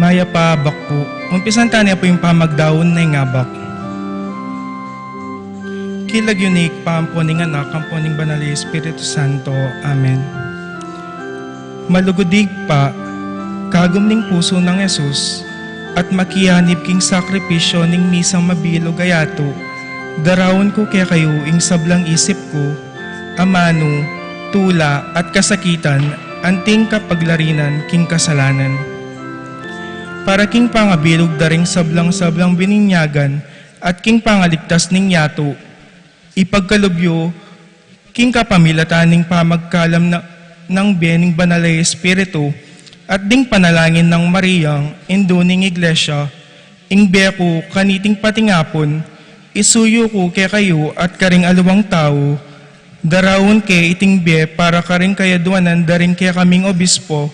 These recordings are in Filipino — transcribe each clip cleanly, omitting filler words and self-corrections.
Maya pa bakpo. Umpisan taniya po yung pamagdaon na ingabak. Kilag yunik paamponing anak, amponing banal na Espiritu Santo. Amen. Malugudig pa, kagum ning puso ng Jesus, at makiyanib king sakripisyo ning misang mabilog ayato, darawon ko kaya kayo ing sablang isip ko, amano, tula at kasakitan, anting kapaglarinan king kasalanan. Para king pangabilog daring sablang-sablang bininyagan at king pangaligtas ning yato, ipagkalubyo king kapamilataning pamagkalam ng bening banal na Espiritu at ding panalangin ng Mariang induning iglesia, ing beko kaniting patingapon, isuyo ko kay kayo at karing aluwang tao, darawon ke iting be para karing kayaduanan daring kaya kaming obispo,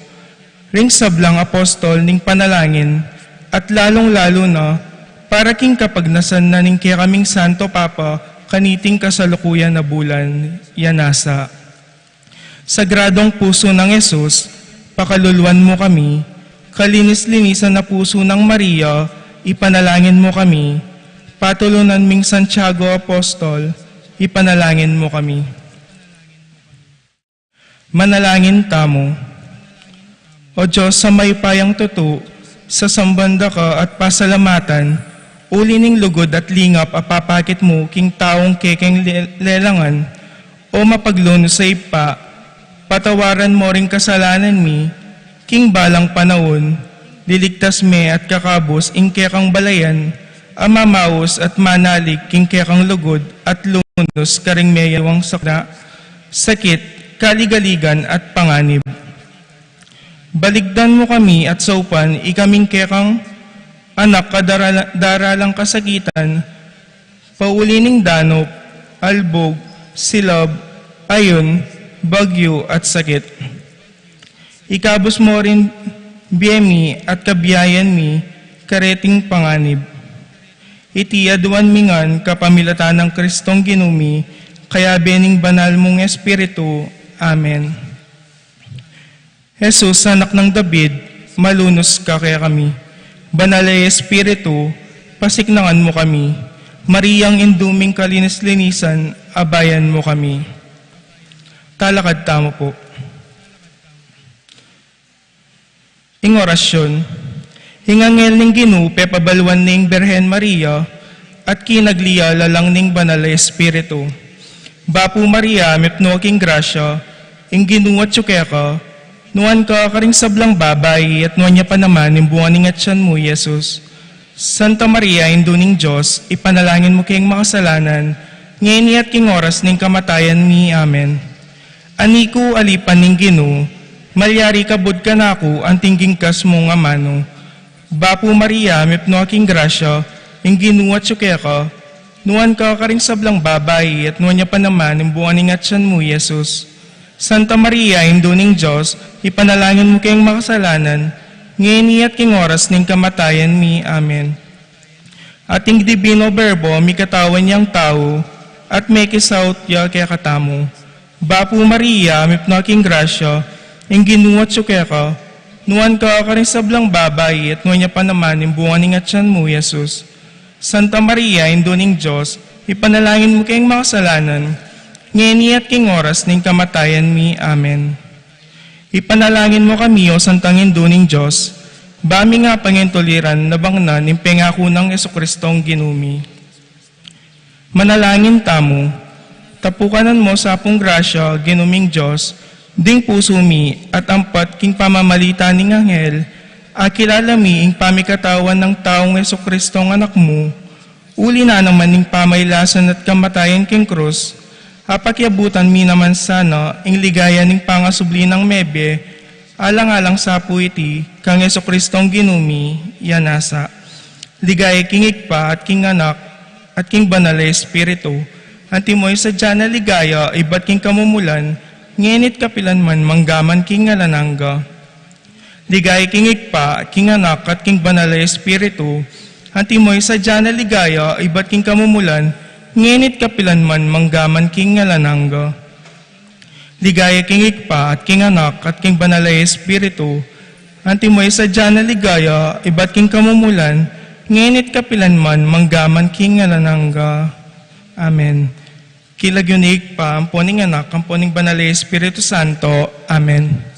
ring sablang apostol ning panalangin, at lalong-lalo na para king kapagnasan na ning kaya kaming Santo Papa kaniting kasalukuyan na bulan, yanasa. Sagradong puso ng Jesus, pakaluluan mo kami, kalinis-linisan na puso ng Maria, ipanalangin mo kami, patulunan ming Santiago Apostol, ipanalangin mo kami. Manalangin tamo. O Diyos, sa may payang tuto, sa sambanda ka at pasalamatan, uli ning lugod at lingap apapakit mo king taong kekeng lelangan, o mapagluno sa ipa, patawaran mo ring kasalanan mi, king balang panahon, liligtas me at kakabos ing kekang balayan, amamaos at manalig king kekang lugod at lunos karing mayawang sakna, sakit, kaligaligan at panganib. Baligdan mo kami at saupan, ikaming kekang anak kadaralang kasakitan, paulining danop, albog, silab, ayon, bagyo at sakit. Ikabos mo rin biyemi at kabiyayan mi, kareting panganib. Itiaduan mingan kapamilatan ng Kristong ginumi, kaya bening banal mong Espiritu. Amen. Jesus, anak ng David, malunos ka kaya kami. Banal na Espiritu, pasiknangan mo kami. Mariang induming kalinis-linisan, abayan mo kami. Talakad tamo po. Ing orasyon, hingangel ning ginupe pabalwan ning Berhen Maria, at kinagliya lalang ning banal na Espiritu. Bapu Maria, metno king grasya, ing ginuwat ka, nuan ka karing sablang babay, at nuan niya pa naman imbungan ning atyan mo, Jesus. Santa Maria, induning Diyos, ipanalangin mo kayong makasalanan, ngayon at king oras ning kamatayan mi. Amen. Aniku alipan ning Ginoo, malyari kabud ka na ako, anting gingkas mong amano. Bapu Maria, metno king grasya, ing ginuwat ka, nuan ka karing sablang babay, at nuan niya pa naman imbungan ning atyan mo, Jesus. Santa Maria, induning Diyos, ipanalangin mo kayong makasalanan, ngayon at king oras ning kamatayan mi. Amen. Ating divino Verbo, mi katawan niyang tao, at may kisaut ya kaya katamo. Bapu Maria, mipno king grasya, ing ginuwat ka, nuan ka karing sablang babay, at nuan niya pa naman imbungan ning atyan mo, Jesus. Santa Maria, induning Diyos, ipanalangin mo kayong makasalanan, ngayon at king oras ning kamatayan mi. Amen. Ipanalangin mo kami, o Santang induning Diyos, bami nga pangintuliran na bangnan ng pengako ng Jesucristong ginumi. Manalangin tamo, tapukanan mo sa apong grasya, ginuming Diyos, ding puso mi at ampat king pamamalita ning anghel, akilala mi ing pamikatawan ng taong Jesucristong anak mo, uli na naman ning pamaylasan at kamatayan king krus, apakyabutan mi naman sana ing ligaya ning pangasubli ng mebe, alang-alang sa puiti, kang Jesucristong ginumi, yanasa. Ligaya king ikpa at king anak, at king banal na Espiritu, antimoy sa dyan na ligaya, iba't king kamumulan, ngenit kapilan man manggaman king alanangga. Ligaya king ikpa, king anak, at king banal na Espiritu, antimoy sa dyan na ligaya, iba't king kamumulan, ngenit kapilan man manggaman king alanangga. Ligaya king ikpa at king anak at king banal na Espiritu, Antimoy sa dyan na ligaya, ibat king kamumulan, ngenit kapilan man, manggaman king ngalanangga. Amen. Kilag yunig pa, ang poning anak, ang poning banal na Espiritu Santo. Amen.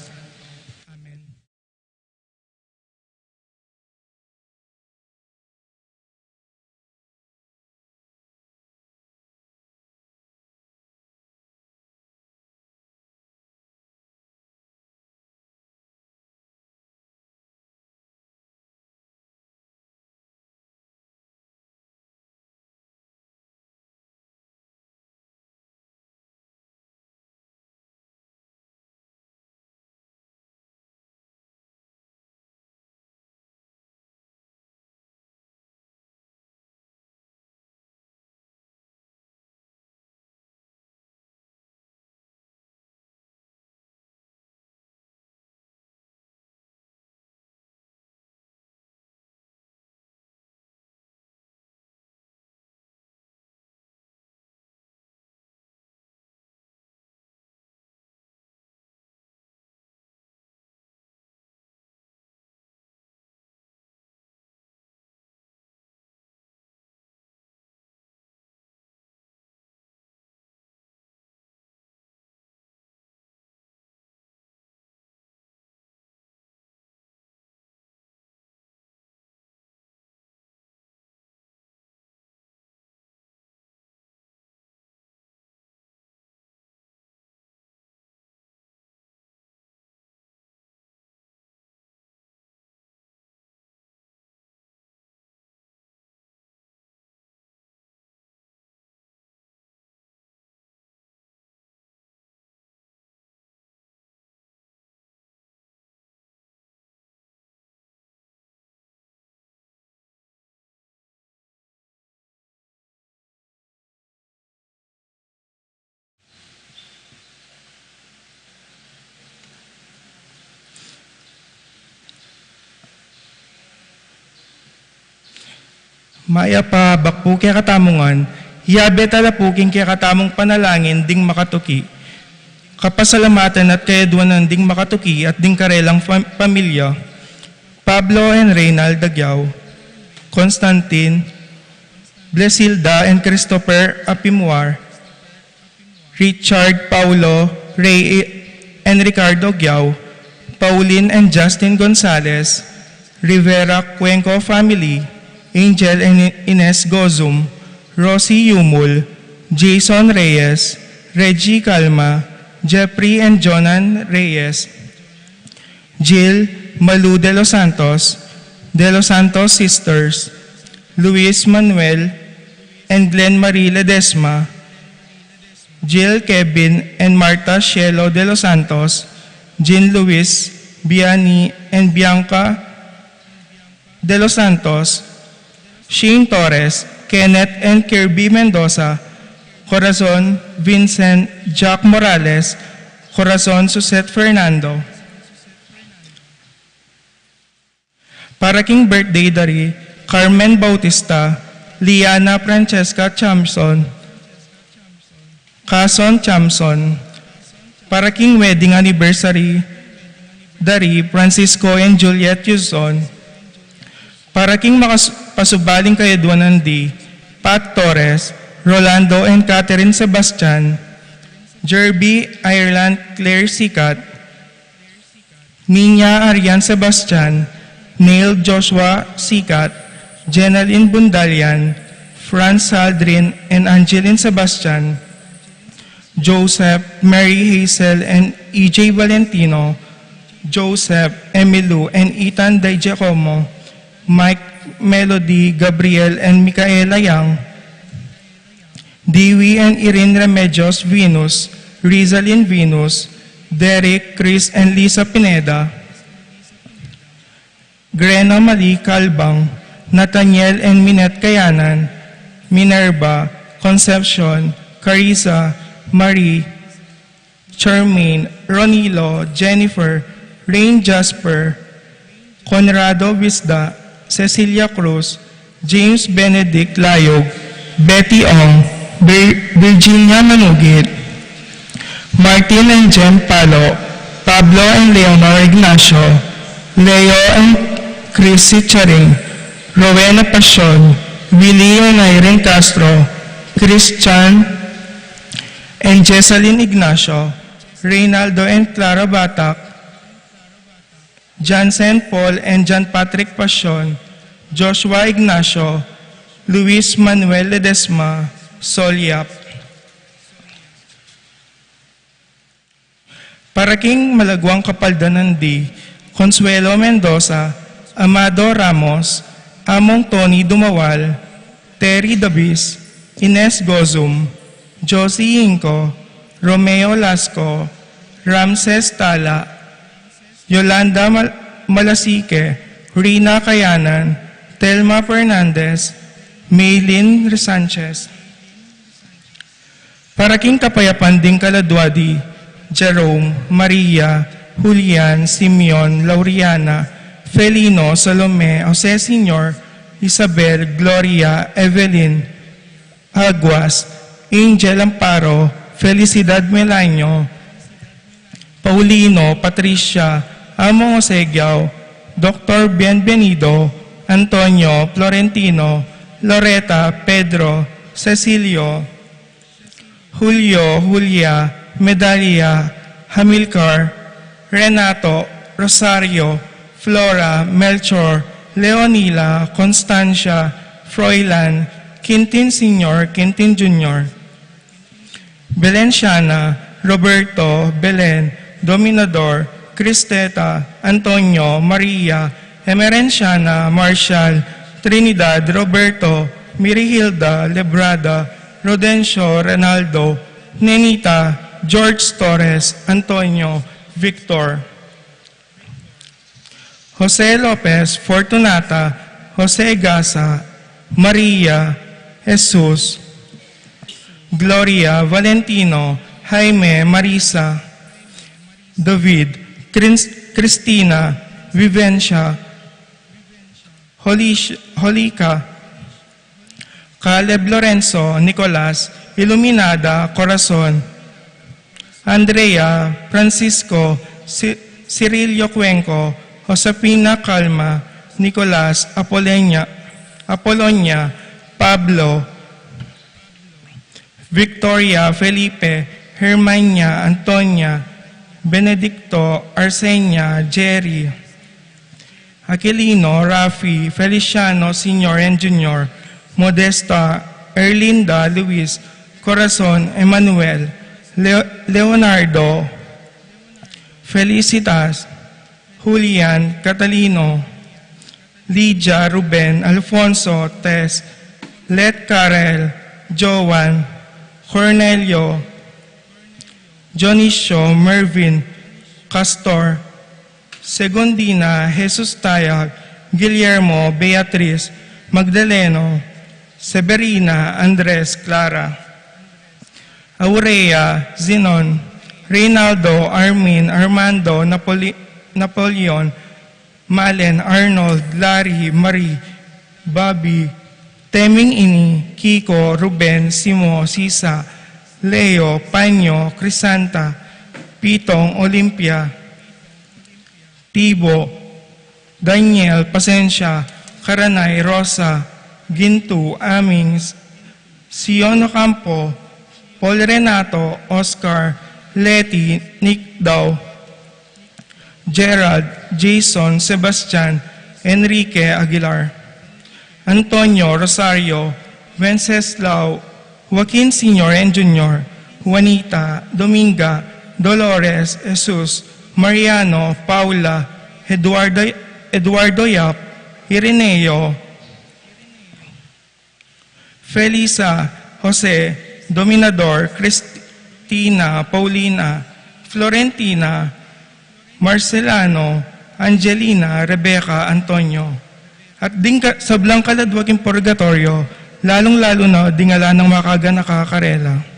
Maya pa bakpo kaya katamungan, hiyabe talapuking kaya katamong panalangin ding makatuki. Kapasalamatan at kayaduanan ding makatuki at ding karelang pamilya. Pablo and Reynald Dagyao, Constantine, Blesilda and Christopher Apimuar, Richard Paulo, Ray and Ricardo Gyao, Pauline and Justin Gonzalez, Rivera Cuenco family, Angel and Ines Gozum, Rosie Yumul, Jason Reyes, Reggie Calma, Jeffrey and Jonan Reyes, Jill Malu de los Santos sisters, Luis Manuel and Glenn Marie Ledesma, Jill Kevin and Marta Cielo de los Santos, Jean Luis, Biani and Bianca de los Santos, Shane Torres, Kenneth and Kirby Mendoza, Corazon Vincent Jack Morales, Corazon Suset Fernando. Para king birthday dari, Carmen Bautista, Liana Francesca Chamson, Cason Chamson. Para king wedding anniversary dari, Francisco and Juliet Yuzon. Para king pasubaling kayaduanan di, Pat Torres, Rolando and Catherine Sebastian, Jerby Ireland Claire Sikat, Minya Arian Sebastian, Neil Joshua Sikat, Jenaline Bundalian, Franz Aldrin and Angeline Sebastian, Joseph, Mary Hazel and EJ Valentino, Joseph, Emilu and Ethan Di Giacomo, Mike, Melody, Gabriel, and Micaela Yang, Dewey and Irene Remedios Venus, Rizalyn Venus, Derek, Chris, and Lisa Pineda, Grena Mali Calbang, Nathaniel and Minette Kayanan, Minerva, Concepcion, Carissa, Marie, Charmaine, Ronilo, Jennifer, Rain Jasper, Conrado Visda, Cecilia Cruz, James Benedict Layog, Betty Ong, Virginia Manugit, Martin and Jem Palo, Pablo and Leonor Ignacio, Leo and Chrissy Charing, Rowena Pasion, Willie and Irene Castro, Christian and Jessalyn Ignacio, Reynaldo and Clara Batak, Jansen Paul and John Patrick Pasion, Joshua Ignacio, Luis Manuel Ledesma, Solyap. Paraking Malagwang Kapaldanan D, Consuelo Mendoza, Amado Ramos, Among Tony Dumawal, Terry Dabis, Ines Gozum, Josie Inco, Romeo Lasco, Ramses Tala, Yolanda Malasique, Rina Kayanan, Telma Fernandez, Maylin Sanchez. Paraking Kapayapan ding Kaladwadi, Jerome, Maria, Julian, Simeon, Lauriana, Felino, Salome, Jose Senior, Isabel, Gloria, Evelyn, Aguas, Angel Amparo, Felicidad Melanio, Paulino, Patricia, Amo Osegiao, Dr. Bienvenido, Antonio, Florentino, Loretta, Pedro, Cecilio, Julio, Julia, Medalia, Hamilcar, Renato, Rosario, Flora, Melchor, Leonila, Constancia, Froilan, Quintin Sr., Quintin Jr., Belenciana, Roberto, Belen, Dominador, Cristeta, Antonio, Maria, Emerenciana, Marshall, Trinidad, Roberto, Mirihilda, Lebrada, Rodencio, Renaldo, Nenita, George Torres, Antonio, Victor, Jose Lopez, Fortunata, Jose Gasa, Maria, Jesus, Gloria, Valentino, Jaime, Marisa, David, Cristina, Vivencia, Holika, Caleb Lorenzo, Nicolas, Iluminada, Corazon, Andrea, Francisco, Cirilio Cuenco, Josefina Calma, Nicolas, Apolonia, Pablo, Victoria, Felipe, Hermania, Antonia, Benedicto, Arsenia, Jerry, Aquilino, Rafi, Feliciano, Sr. and Jr., Modesta, Erlinda, Luis, Corazon, Emmanuel, Leonardo, Felicitas, Julian, Catalino, Lydia, Ruben, Alfonso, Tess, Let Karel, Joan, Cornelio, Dionisio, Mervin, Castor, Segundina, Jesus Tayag, Guillermo, Beatriz, Magdaleno, Severina, Andres, Clara, Aurea, Zinon, Reynaldo, Armin, Armando, Napoleon, Malen, Arnold, Larry, Marie, Bobby, Teming Ini, Kiko, Ruben, Simo, Sisa, Leo, Panyo, Crisanta, Pitong, Olympia, Tibo, Daniel, Pasensya, Karanay, Rosa, Gintu, Amings, Sion Ocampo, Paul Renato, Oscar, Letty, Nick Daw, Gerald, Jason, Sebastian, Enrique Aguilar, Antonio, Rosario, Wenceslao, Joaquin Sr. and Jr., Juanita, Dominga, Dolores, Jesus, Mariano, Paula, Eduardo Yap, Ireneo, Felisa, Jose, Dominador, Cristina, Paulina, Florentina, Marcelano, Angelina, Rebecca, Antonio. At sa Blancaladwaging Purgatorio, lalong-lalo na dingala ng makaga nakakarela.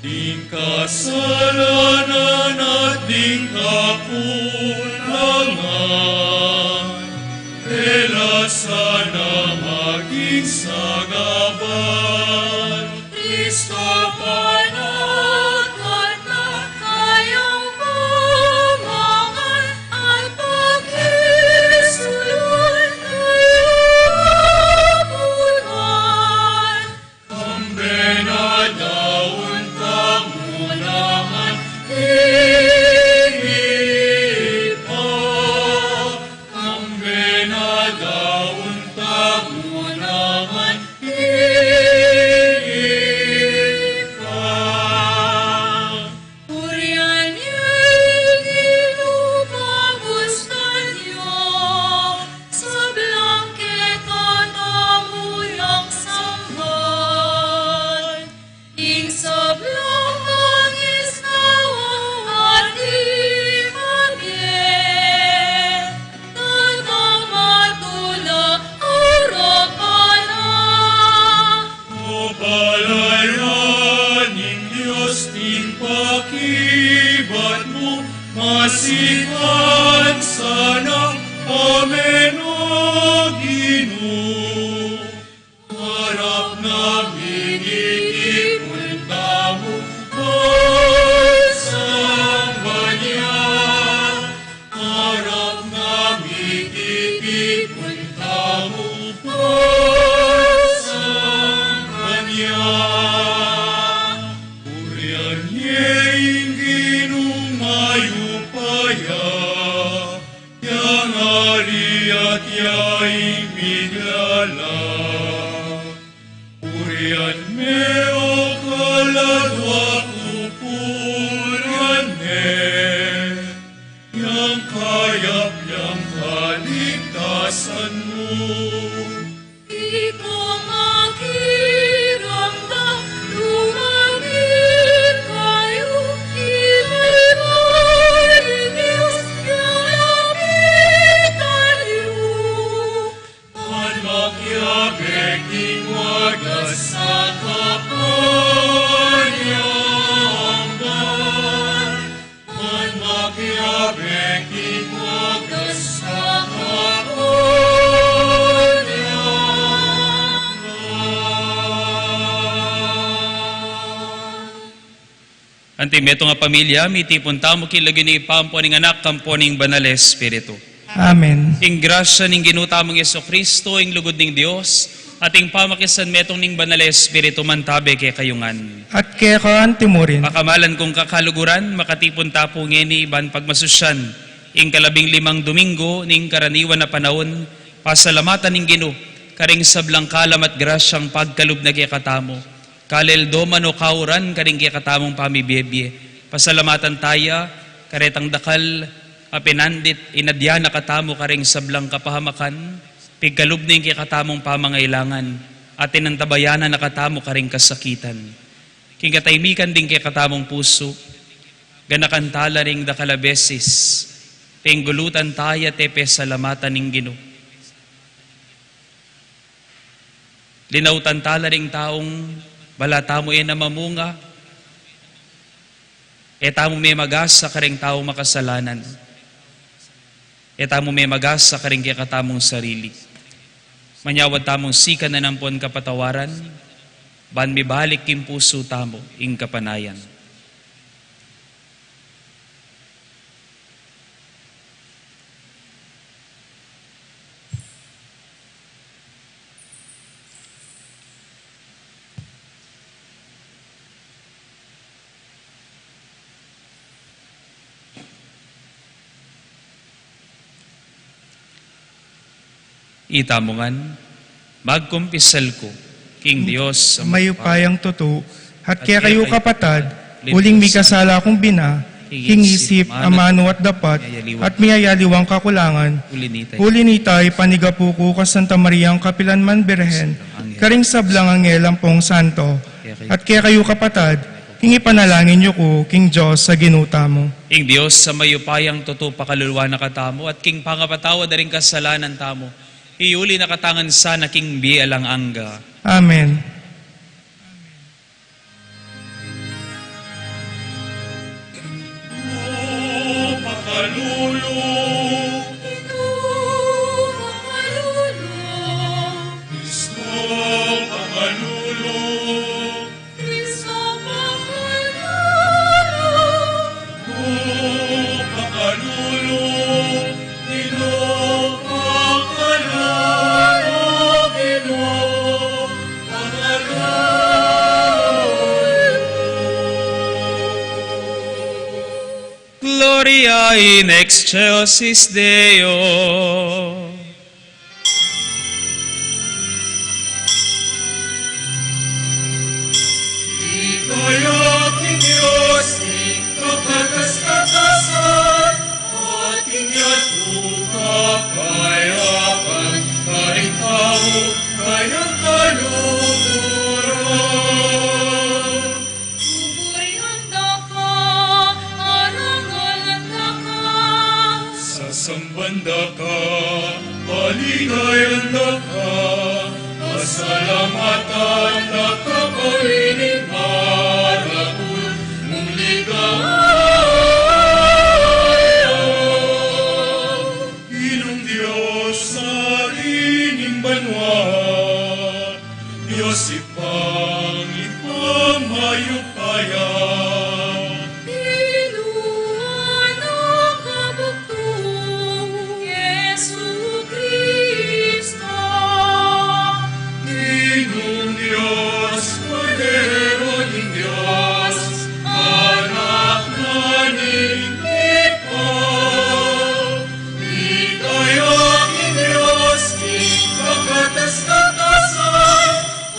Ding kasalanan at ding kakulangan, tela sana maging sagaban. Kristo panagat na kayang pamangan at pagkisulod kayang bulan. Kambenadaon kamunangan, pa. Kambenadaon kamunangan, pa. Purihan niya'y ginupagustan niyo sa blangketa na muyang samban. Ing sa blangang isnawang at imagin, tatang matula arapan na. O palayaning Diyos, ting pakibat mo, masikan sanang amen o Ginoo. Harap namin ipunta mo, pagsamba niya. Harap namin ipunta mo, pagsamba niya. Urian niya'y ginumay-upaya, yang ari at ya'y miglala. Urian meo kaladwa kupurian yang kayap yang kaligtasan mo. Ito makiramdam, lumamig kayo, ilay Diyos, yung lamig tayo. At makiabeking wagas sa kapanyamban. At makiabeking wagas sa kapanyamban. Antimeto nga pamilya, mitipon tamo kilagin ni Pampo ning anak, kampo ning banal Espiritu. Amen. Ing grasya ning ginutamong Yeso Kristo, ing lugod ning Dios, ating pamakisan metong ning banal Espiritu mantabe kay kayungan. At kaya kaan timurin, Makamalan kong kakaluguran, makatipon tapo ngeni ban pagmasusyan, ing 15 Domingo ning karaniwan na panahon, pasalamatan ning Ginoo, karing sablang kalam at grasyang pagkalub na kay katamo. Kalel doman o kauran karing kay katamong pamibiyebye. Pasalamatan taya, karetang dakal, apinandit, inadya na katamo karing sablang kapahamakan, pigkalub ning kay katamong pamangailangan, atin ang tabayanan na katamo karing kasakitan. King kataymikan din kay katamong puso, ganakantala ring dakalabesis, tinggulutan taya tepe salamatan ning Ginoo. Linautan tala ring taong balata mo na mamunga, tamo may magasa karing taong makasalanan, tamo may magasa karing kay katamong sarili. Manyawad tamong sika na nampon kapatawaran, ban mibalik kim puso tamo ing kapanayan. Itamongan, magkumpisal ko, King Diyos, sa mayupayang tuto, at kaya kayo kapatad, uling may kasala akong bina, hingisip, amano at dapat, at miyayaliwang kakulangan, hulinitay, panigapuko ka Santa Maria ang Kapilanman Birhen, karing sablang angelang pong santo, at kaya kayo kapatad, hingi panalangin niyo ko, King Diyos, sa ginuta mo. King Diyos, sa mayupayang tuto pakaluluwa na katamo, at King pangapatawa da rin kasalanan tamo, iuli na katangan sana King bialang angga. Amen. pakalulu, Kristo pakalulu, o pakalulu, Ginoo pakalulu, Ginoo pakalulu. Gloria in excelsis Deo. Ika'y aking Diyos, kapatas-katasan, ating yatukap kayapan, kahit tao, kayang kaluguran. Sasambanda ka, paligayanda ka, pasalamatan na kapawinin marakul mong ligaya. Inong Diyos sa ining banwa, Diyos ipang ipamayo-paya. Inong Diyos, Cordero ng Diyos, anak na ningkipa. Ika'y aking Diyos, kakatas-katasan,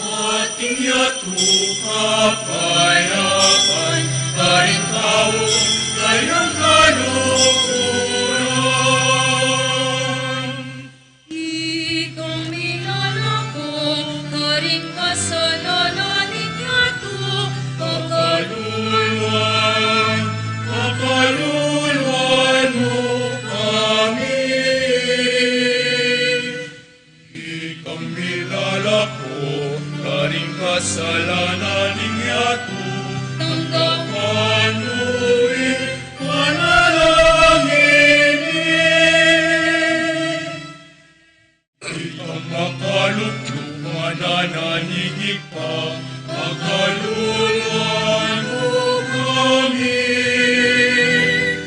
ating yatukap kayapan, kahit tao, kayang kaluguran. Pakaluluan, pakaluluan mo kami. Ikang nilalako, karing kasalanan ng yato, tanggapan mo'y panalangin. Ikang makaluklo, manananigig pa, pakaluluan mo kami.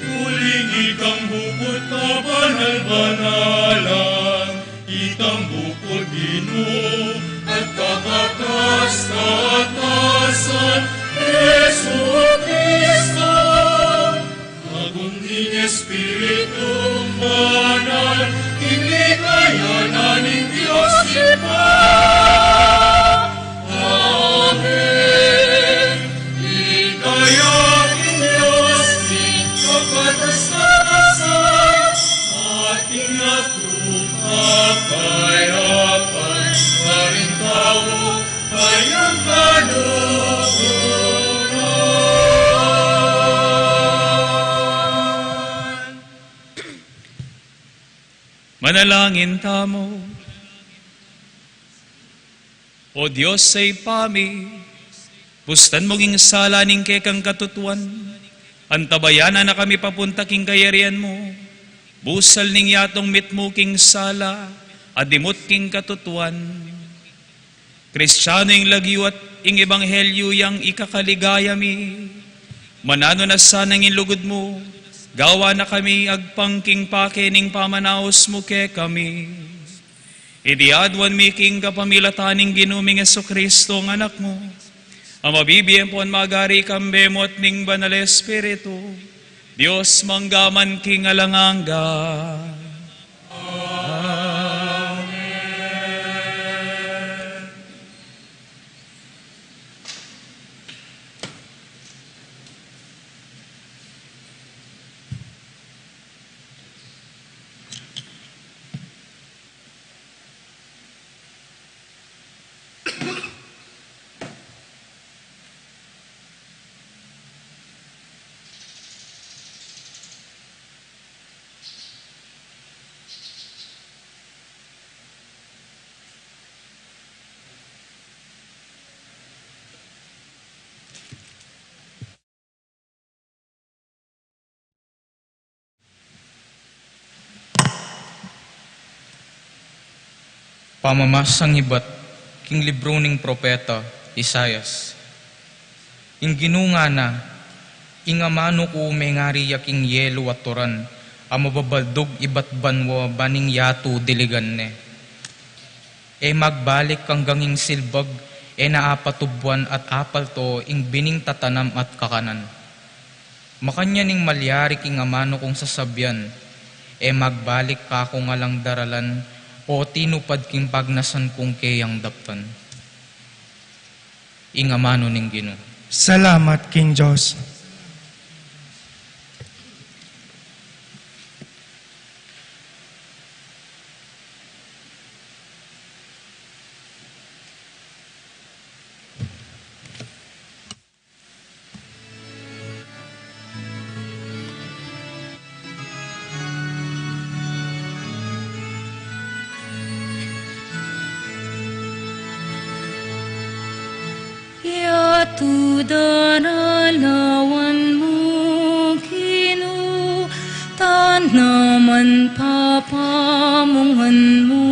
Muling ikang bukod na banal-banalan, ikang bukod Ginoo at kakatas-katasan, Yesu Cristo. Agunging Espiritu Banal, tinlikayanan ng Diyos Ipa. Amen. Ika'y aking Diyos, kakatas-katasan, ating yatukap kayapan, karing tao, kayang kaluguran. Manalangin tamo. O Diyos say pami, bustan mong sala ning kekang katutuan, antabayanan na kami papunta king kayarian mo, busal ning yatong mitmo king sala, adimot king katutuan. Kristiyano ing lagiwat ing ebanghelyo yang ikakaligaya mi, manano na sanang ilugod mo, gawa na kami agpangking pake ning pamanaos mo ke kami. Idiadwan mi king kapamilataning ginuming Jesucristo ng anak mo, ang mabibiyem po ang magari kambemot ning banal Espiritu, Diyos manggaman king alanganga. Pamamasang hibat, king libro ning propeta, Isayas. Ing ginunga na, ingamano ko may ngari yaking yelo at turan, amababaldog ibat banwa baning yato diligan ne. E magbalik kang ganging silbag, e naapatubuan at apal to ing bining tatanam at kakanan. Makanya ning malyari king amano kong sasabyan, e magbalik ka kung alang daralan, o tinupad king pagnasan kong kayang daptan. Ingamano ning Ginoo. Salamat, King Diyos. Yatu daralawan mo, Ginoo, tanaman papamungan mo.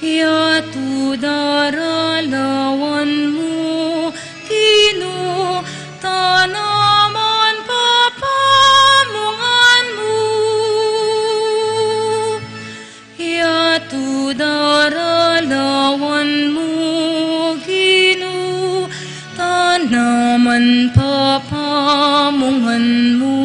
Yatu daralawan mo, Ginoo, tanaman papamungan mo. Yatu daralawan mo, naman papamungan mo.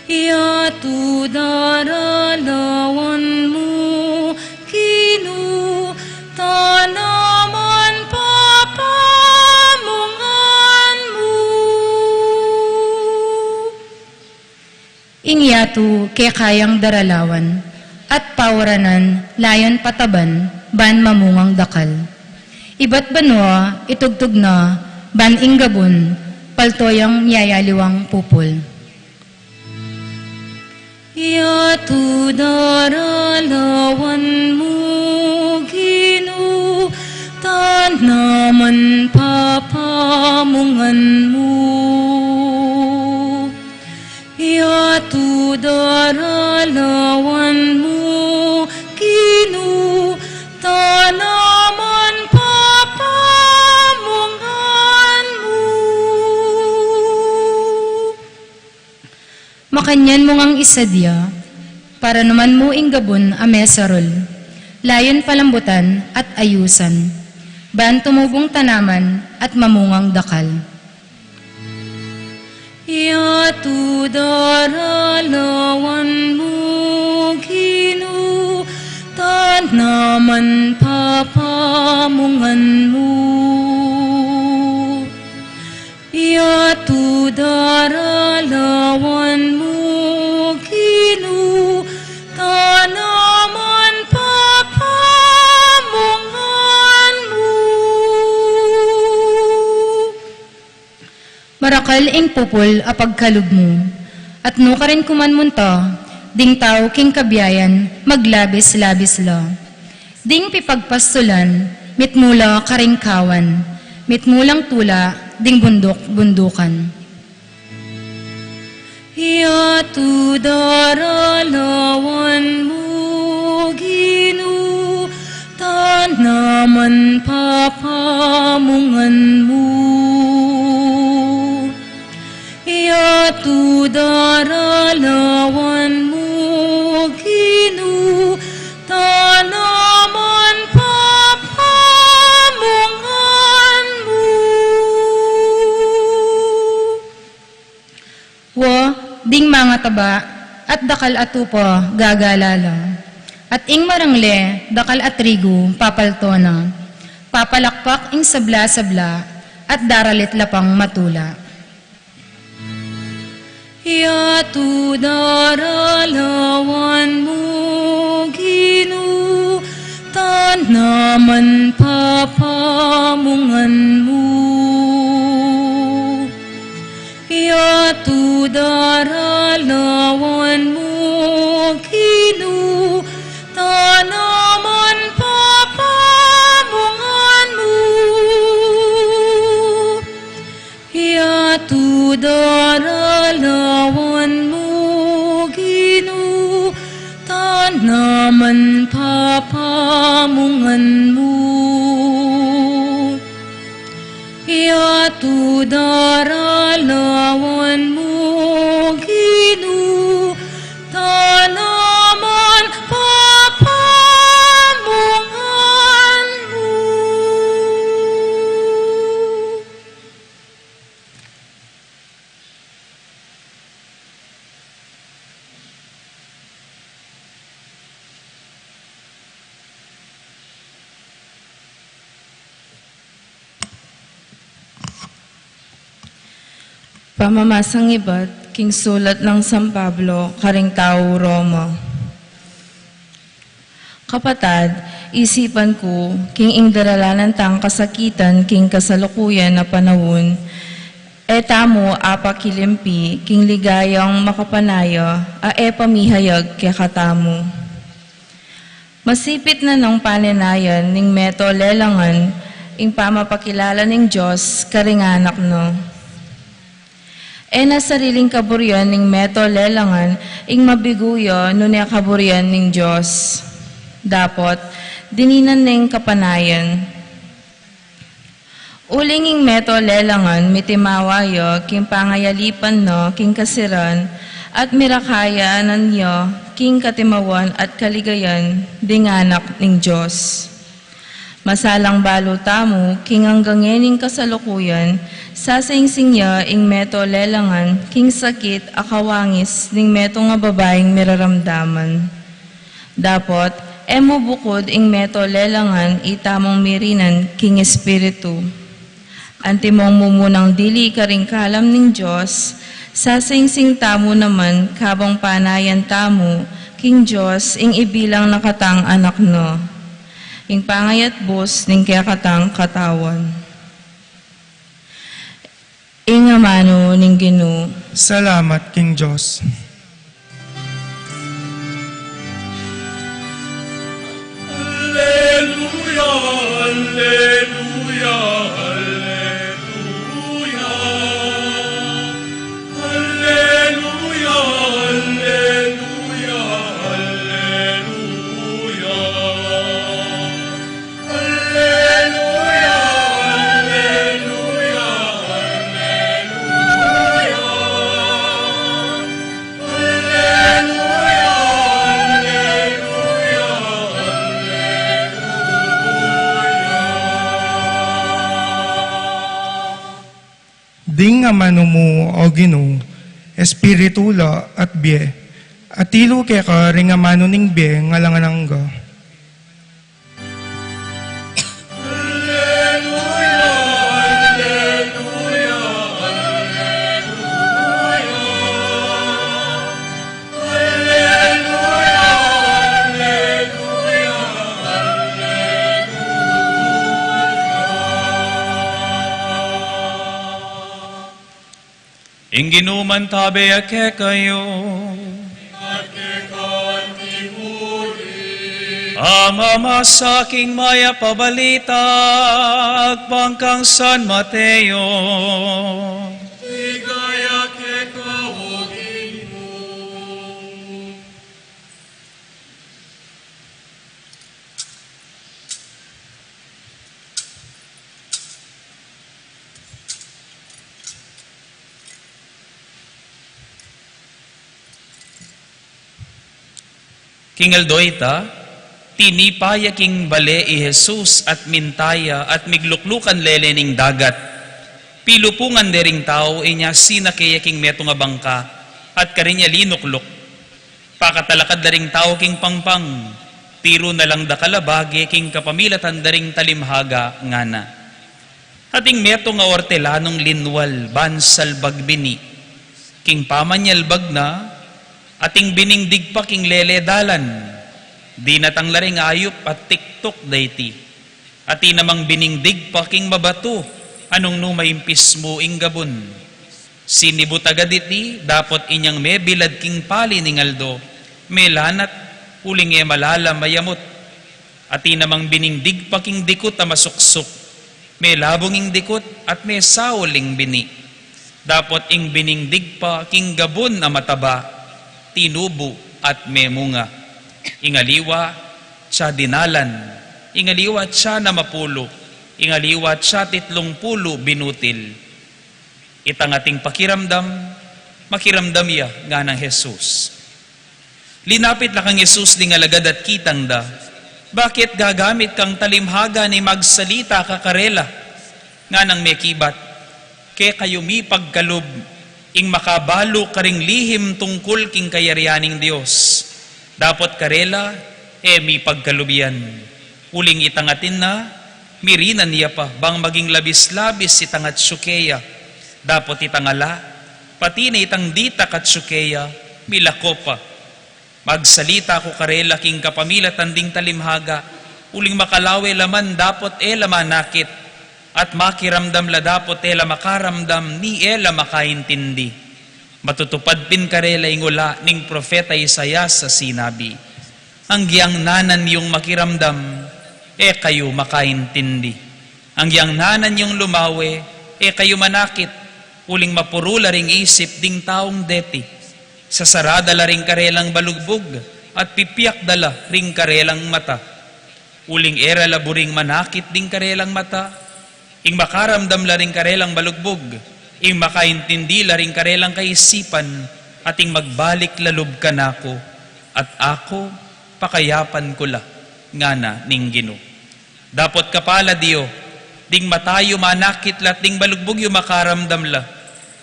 Yatu daralawan mo, Ginoo, tanaman papamungan mo. Ingyatu kay kayang daralawan, at pawaranan layan pataban, ban mamungang dakal. Iba't banwa, itugtog na, ban inggabon, paltoyang yayaliwang pupol. Yatu daralawan mo, Ginoo, tanaman papamungan mo. Yatu daralawan mo, Ginoo, tanaman papamungan mo. Makanyan mo ngang isadya, para naman mo inggabon a mesarol, layon palambutan at ayusan, ban tumubong tanaman at mamungang dakal. Yatu daralawan mo, Ginoo, tanaman papamungan mo. Yatu daralawan mo, Ginoo, tanaman papamungan mo. Marakal ing pupol apagkalog mo, at no ka rin kumanmunta, ding tao king kabiyayan, maglabis-labis la. Ding pipagpastulan, mitmula karingkawan, mitmulang tula, ding bundok-bundukan. Yatu daralawan mo, Ginoo, tanaman papamungan mo. Yatu daralawan mo, Ginoo, tanaman papamungan mo. Wa, ding mga taba, at dakal atupo gagalala. At ing marangle, dakal at trigo, papaltona. Papalakpak ing sabla-sabla, at daralit lapang matula. Yatu daralawan mo, Ginoo, tanaman papamungan mo. Yatu daralawan mo, Ginoo, tanaman papamungan mo. Yatu daralawan mo, Ginoo, pamungan mo. Yato daralawan mo, Ginoo, tanaman papamungan mo. Pamamasang iba't king sulat ng San Pablo, karing tao Roma. Kapatad, isipan ko, king ingdaralanan tang kasakitan, king kasalukuyan na panahon, etamo apa kilimpi, king ligayang makapanaya, pamihayag kaya katamo. Masipit na ng pananayan, ning meto lelangan, ing pamapakilala ning Diyos, karinganak no. Na sariling kaburyan ning meto lelangan, ing mabiguyo no niya kaburyan ning Diyos. Dapot, dininan ning kapanayan. Uling ing meto lelangan, mitimawayo, king pangayalipan no, king kasiran, at mirakaya nanyo, king katimawan at kaligayan, dinganak ning Diyos. Masalang balutamo, king hanggangening kasalukuyan, sasaingsing niya ing meto lelangan, king sakit akawangis, ning meto nga babaeng miraramdaman. Dapot, emo bukod ing meto lelangan, itamong mirinan, king espiritu. Antimong mumunang dili karing kalam ning Diyos, sasaingsing tamo naman, kabang panayan tamo, king Diyos, ing ibilang nakatang anak no. Ing pangayat bus, ning kaya katang katawan. Ing amano ning Ginoo. Salamat, King Diyos. Alleluia, alleluia, alleluia. Alleluia, alleluia, alleluia. Alleluia, alleluia, Ding nga manumu o Ginoo, espiritula at biye, at tilo kaya ka ring nga mano ning biye nga langanangga. Ing ginuman tabe ake kayo, Ama sa aking maya pabalita, pangkang San Mateo. Igaya ke kahogin mo. King Aldoita, tinipaya king bale i Jesus at mintaya at migluklukan lelening dagat. Pilupungan dering tao inya sinakaya king meto nga bangka at karinya linukluk. Pakatalakad daring tao king pangpang, tiro na lang da kalabage king kapamilatan daring talimhaga ngana. Ating meto nga ortelanong linwal bansal bagbini, king pamanyalbag na, ating biningdig pa king lele dalan, di natang laring ayop at tiktok dayti. Ati namang biningdig pa king mabato, anong numaimpis mo ing gabon. Sinibutaga diti, dapot inyang me bilad king pali ning Aldo, me lanat, uling e malala mayamot. Ati namang biningdig pa king dikot a masuksok, me labong ing dikot at me sauling bini. Dapot ing biningdig pa king gabon a mataba, tinubo at memunga. Ingaliwa, siya dinalan, ingaliwat siya na mapulo, ingaliwat siya 30 binutil. Itang ating pakiramdam, makiramdam ya nga ng Jesus. Linapit na kang Jesus di ngalagad at kitang da, bakit gagamit kang talimhaga ni magsalita kakarela, nga nang may kibat, kaya kayo mi pagkalob, ing makabalo karing lihim tungkol king kayarianing Diyos. Dapat karela, mi pagkalubian. Uling itangatin na, mirinan niya pa, bang maging labis-labis itangat syukeya. Dapat itangala, pati na itang dita kat syukeya, milako pa. Magsalita ko karela king kapamilatan ding talimhaga, uling makalawe laman dapat lamanakit. At makiramdam la dapot ela makaramdam ni ela makaintindi. Matutupad pin karela ingula ning propeta Isaias sa sinabi, ang giyang nanan yung makiramdam, kayo makaintindi. Ang giyang nanan yung lumawe, kayo manakit, uling mapurula ring isip ding taong deti. Sasarada la ring karelang balugbog, at pipiyak dala ring karelang mata. Uling era laburing manakit ding karelang mata, ing makaramdam la ring karelang balugbog, ing makaintindi la ring karelang kaisipan, at ing magbalik lalub ka nako, at ako pakayapan ko la, nga na ning Gino. Dapot kapala Dio, ding matayo manakit la, ding balugbog yung makaramdam la,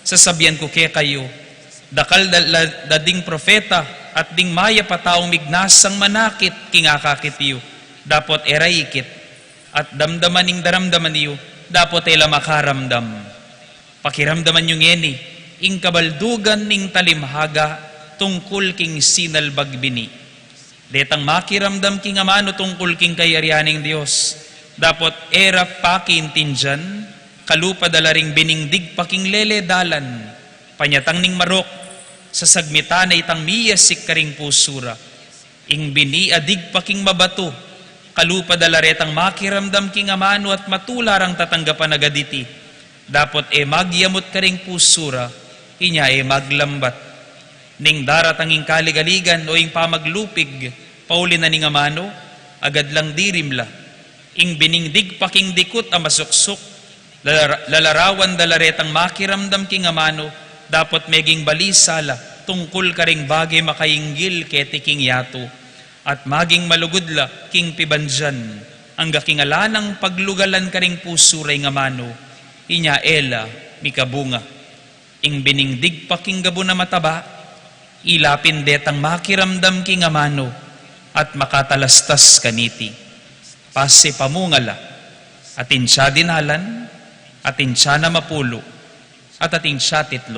sasabihan ko kaya kayo, dakal dading profeta, at ding maya pataong mignasang manakit, kingakakit iyo, dapot eraikit, at damdaman ning daramdaman iyo, dapat ela makaramdam. Pakiramdaman yung yeni, ing kabaldugan ning talimhaga, tungkol king sinalbagbini. Detang makiramdam king amano tungkol king kayarianing Diyos. Dapat era pakiintinjan, kalupa dalaring biningdig paking lele dalan, panyatang ning marok, sa sagmita na itang miyasik karing pusura. Ing bini adig paking mabato, kalupa dalaretang makiramdam king amano at matularang tatanggapan agaditi. Dapat magyamot karing pusura, inya maglambat. Ning daratanging kaligaligan o ing pamaglupig, pauli na ning amano, agad lang dirimla. Ing biningdig paking dikot ang masuksok, lalarawan dalaretang makiramdam king amano, dapat meging balisala, tungkol karing bagay makainggil ketiking yato. At maging malugudla king pibanjan, ang gakingalanang paglugalan karing puso ray nga mano, inya ela mikabunga. Ing biningdig pa king gabo na mataba, ilapin detang makiramdam king amano, at makatalastas kaniti. Pase pamungala, atin siya dinalan, atin siya na mapulo, at atin siya 30.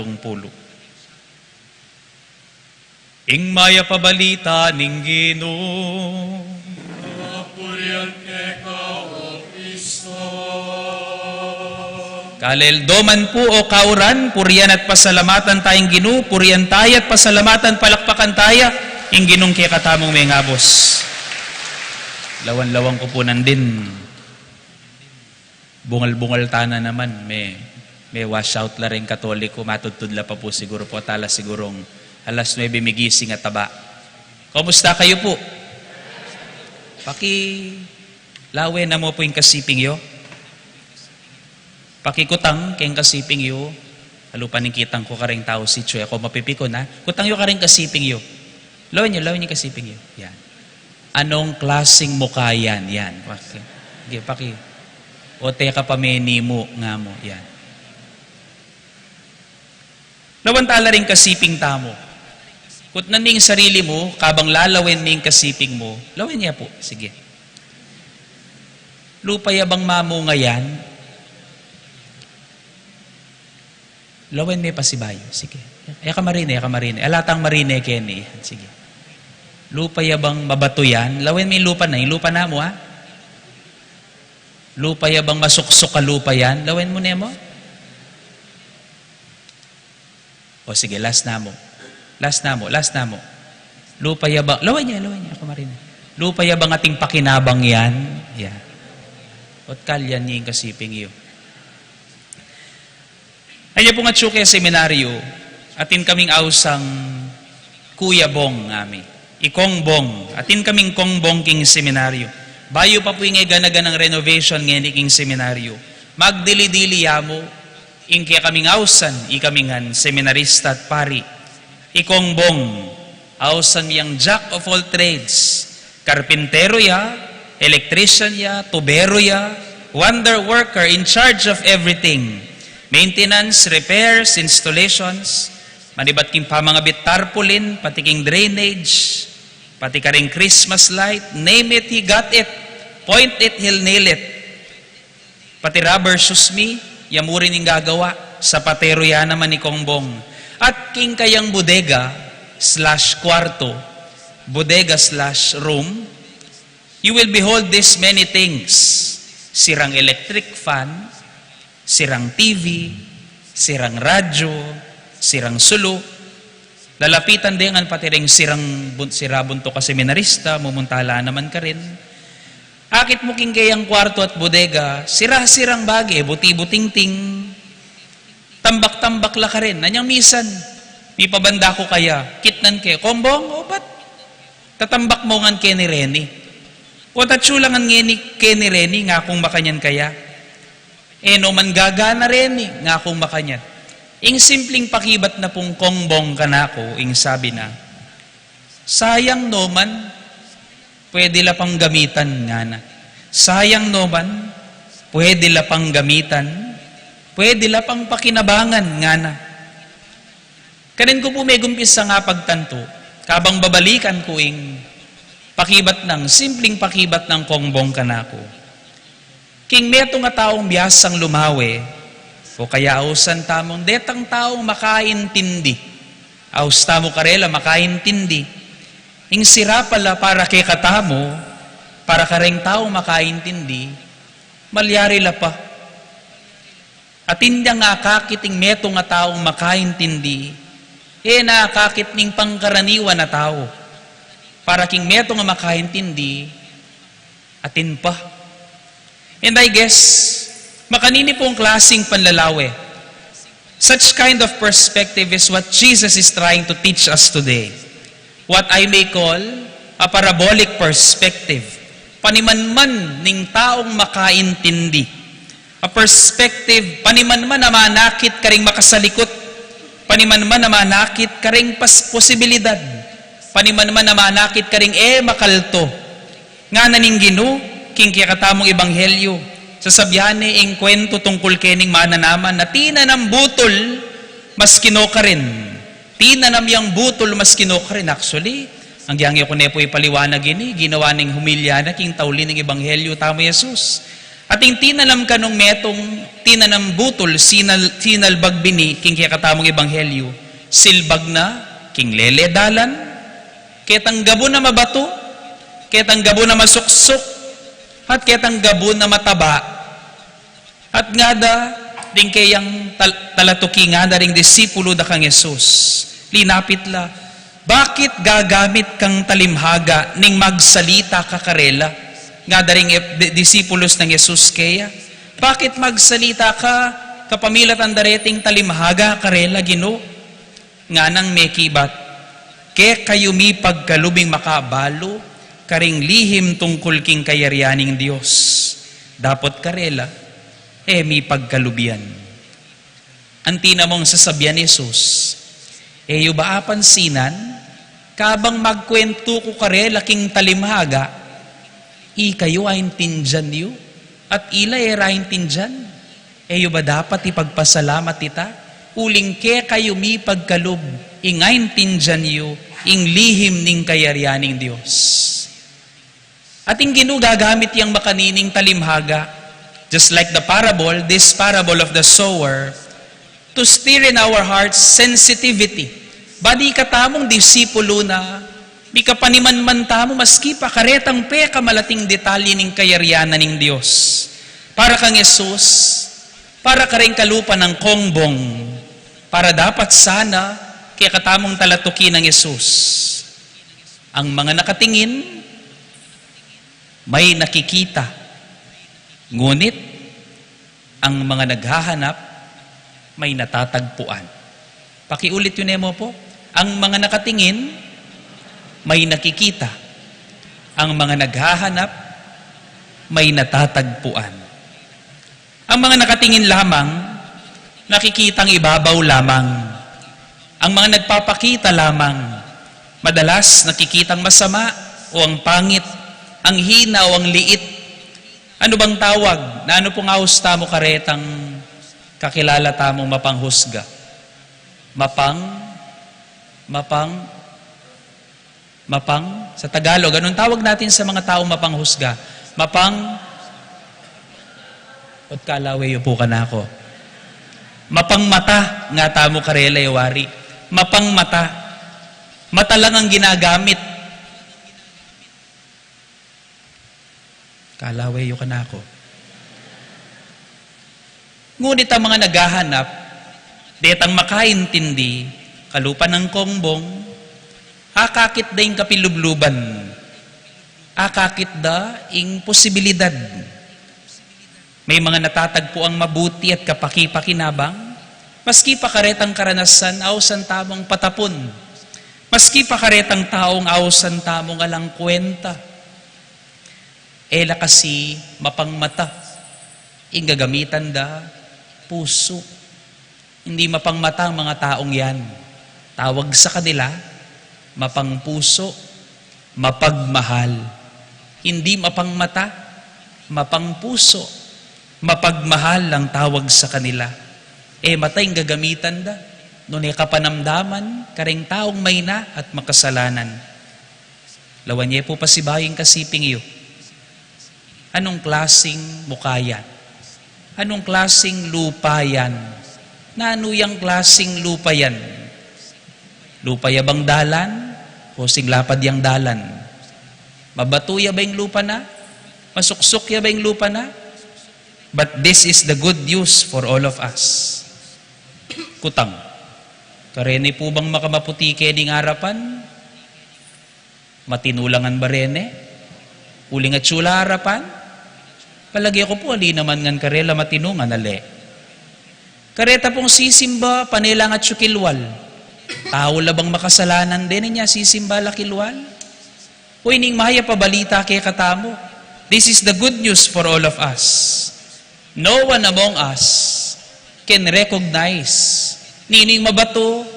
Ing maya pabalita ning Gino. Purihan ka, O Kristo. Kaleldoman po o kauran, puriyan at pasalamatan tayong Gino, puriyan tayo at pasalamatan palakpakan tayo, ing Ginong kaya katamong may ngabos. Lawan-lawang ko po nandin. Bungal-bungal tana naman, may washout la rin katoliko, matutudla pa po siguro po, tala sigurong alas 9 migising at taba. Kumusta kayo po? Lawe na mo po yung kasiping yo. Pakikutang kayong kasiping yo. Halupan ng kitang ko karing tao si Choy. Ako mapipiko na. Kutang yo karing kasiping yo. Lawin niyo kasiping yo. Yan. Anong klaseng mukha yan? Yan. O teka pameni mo nga mo. Yan. Lawan tala rin kasiping tamo. Kut naning sarili mo, kabang lalawin ning kasiping mo, lawin niya po. Sige. Lupay abang mamo nga yan, lawin may pasibayo. Sige. Eka marine. Alatang marine keni. Sige. Lupay abang mabato yan, lawin may lupa na. Yung lupa na mo ha. Lupay abang masuksok ka lupa yan, lawin mo na mo. O sige, last na mo. Lupa yabang, laway niya, ako marina. Lupa yabang ating pakinabang yan. Yan. At kalyan niya yung kasiping iyo. Ay po nga tsuke seminaryo, atin kaming ausang Kuya Bong ngami. ikongbong, atin kaming kongbong king seminaryo. Bayo pa po yung ganaganang renovation ngayon king seminaryo. Magdili-dili yamo, ing kaya kaming ausan, ikamingan seminarista at pari. Ikongbong, ausan miyang jack of all trades, karpintero ya, electrician ya, tubero ya, wonder worker in charge of everything. Maintenance, repairs, installations, manibat king pamangabit tarpaulin, pati king drainage, pati ka ring Christmas light, name it, he got it. Point it, he'll nail it. Pati rubber shoes me, yamurin yung gagawa. Sa patero yan naman ni Kongbong. At king kayang bodega / kwarto, bodega / room, you will behold this many things. Sirang electric fan, sirang TV, sirang radyo, sirang sulo. Lalapitan din ang patiring sirabunto ka seminarista, mumuntala naman ka rin. Akit mo king kayang kwarto at bodega, sirang bagay, buti-buting-ting, tambak-tambak la ka rin. Nanyang misan, may pabanda ko kaya, kitnan ke, Kongbong, o ba't tatambak mo ngan ke ni Reni? O tatsulangan nga ke ni Reni, nga kung makanyan kaya? No man gagana Reni, nga kung makanyan. Ing simpleng pakibat na pong Kongbong kanako, ing sabi na, sayang no man, pwede la pang gamitan nga na. Sayang no man, pwede la pang gamitan, pwede la pang pakinabangan nga na. Kanin ko po may gumpisa nga pagtanto, kabang babalikan ko ing pakibat ng, simpleng pakibat ng Kongbong kanako. King meto nga taong biyasang lumawe, o kaya ausan tamong detang taong makaintindi. Aus tamo karela makaintindi. Ing sira pala para kay katamo, para kareng tao makaintindi, malyari la pa. At hindi nga kakiting meto nga taong makaintindi, nakakit ning pangkaraniwan na tao. Para king meto nga makaintindi, atin pa. And I guess, makanini pong klaseng panlalawe. Such kind of perspective is what Jesus is trying to teach us today. What I may call a parabolic perspective. Panimanman ning taong makaintindi. A perspective, panimanman na manakit karing makasalikot. Panimanman na manakit karing posibilidad. Panimanman na manakit karing makalto. Nga naning Ginoo, king kakatamong ebanghelyo. Sasabyane ing kwento tungkol kening mananaman na tinanam butol, mas kinoka rin. Tinanam yang butol, mas kinoka rin. Actually, ang giyangyo ko nepo ipaliwanag ini, ginawa ning humilya na king tauli ng ebanghelyo, tamo Jesus. At ing tinanam kanong metong tinanam butol, sinalbag bini, king kakatamong ebanghelyo, silbag na, king lele dalan, ketang gabo na mabato, ketang gabo na masuksok, at ketang gabo na mataba. At nga da, ding kayang talatuki nga da ring disipulo da kang Jesus. Linapit la, bakit gagamit kang talimhaga ning magsalita ka karela? Nga da ring disipulos ng Jesus kaya? Bakit magsalita ka kapamilat ang dareting talimhaga karela Ginoo? Nga nang may kibat, ke kayo mi pagkalubing makabalo, karing lihim tungkol king kayarianing Diyos. Dapot karela, mi pagkalubian. Antina mong sasabihan ni Jesus, yung ba apansinan, kabang magkwento ko karela king talimhaga, kayo ay intinjan niyo, at ila ay intinjan. Yung ba dapat ipagpasalamat ita? Uling ke kayo mi pagkalub, ingay intinjan niyo, ing lihim ning kayarianing Diyos. Ating Ginoo gagamit yang makanining talimhaga, just like the parable, this parable of the sower, to stir in our hearts sensitivity. Badi katamong disipulo na, di ka panimanman tamo, maski pa karetang kamalating detalye ning kayarianan ning Diyos. Para kang Jesus, para ka rin kalupa ng Kongbong, para dapat sana, kaya katamong talatuki ng Jesus. Ang mga nakatingin, may nakikita. Ngunit, ang mga naghahanap, may natatagpuan. Pakiulit yun mo po. Ang mga nakatingin, may nakikita. Ang mga naghahanap, may natatagpuan. Ang mga nakatingin lamang, nakikitang ibabaw lamang. Ang mga nagpapakita lamang, madalas nakikitang masama o ang pangit, ang hina o ang liit. Ano bang tawag? Na ano pong ahos tamo karetang kakilala tamong mapanghusga? Mapang, sa Tagalog, anong tawag natin sa mga taong mapanghusga? At kalawe po ka na ako. Mapangmata nga tamo karela wari. Mapangmata. Mata lang ang ginagamit. Kalawe ka na ako. Ngunit ang mga naghahanap, detang makaintindi, kalupan ng kongbong, akakit da yung kapilubluban. Akakit da yung posibilidad. May mga natatagpo ang mabuti at kapaki-pakinabang, maski pa karetang karanasan, awsan tamong patapon. Maski pa karetang taong awsan tamong alang kwenta. Ela kasi mapangmata. Ing gagamitan da puso. Hindi mapangmata ang mga taong yan. Tawag sa kanila, mapangpuso, mapagmahal. Hindi mapangmata, mapangpuso, mapagmahal ang tawag sa kanila. Matay gagamitan da. Nung kapanamdaman, karing taong may na at makasalanan. Lawan niya po pasibaying kasiping iyo. Anong klasing mukha yan? Anong klasing lupa yan? Na ano yung klasing lupa yan? Lupa ya bang dalan? O singlapad yang dalan? Mabatuya ba yung lupa na? Masuksok ya ba yung lupa na? But this is the good news for all of us. Kutang. Karene po bang makamaputi keding harapan? Matinulangan ba rene? Uling at sula harapan? Palagi ako po, ali naman ngan karela matinungan ale. Kareta pong sisimba, panilang at syukilwal. Tao labang makasalanan din niya, sisimba lakilwal. O ining maya pabalita kay katamo. This is the good news for all of us. No one among us can recognize nining mabato,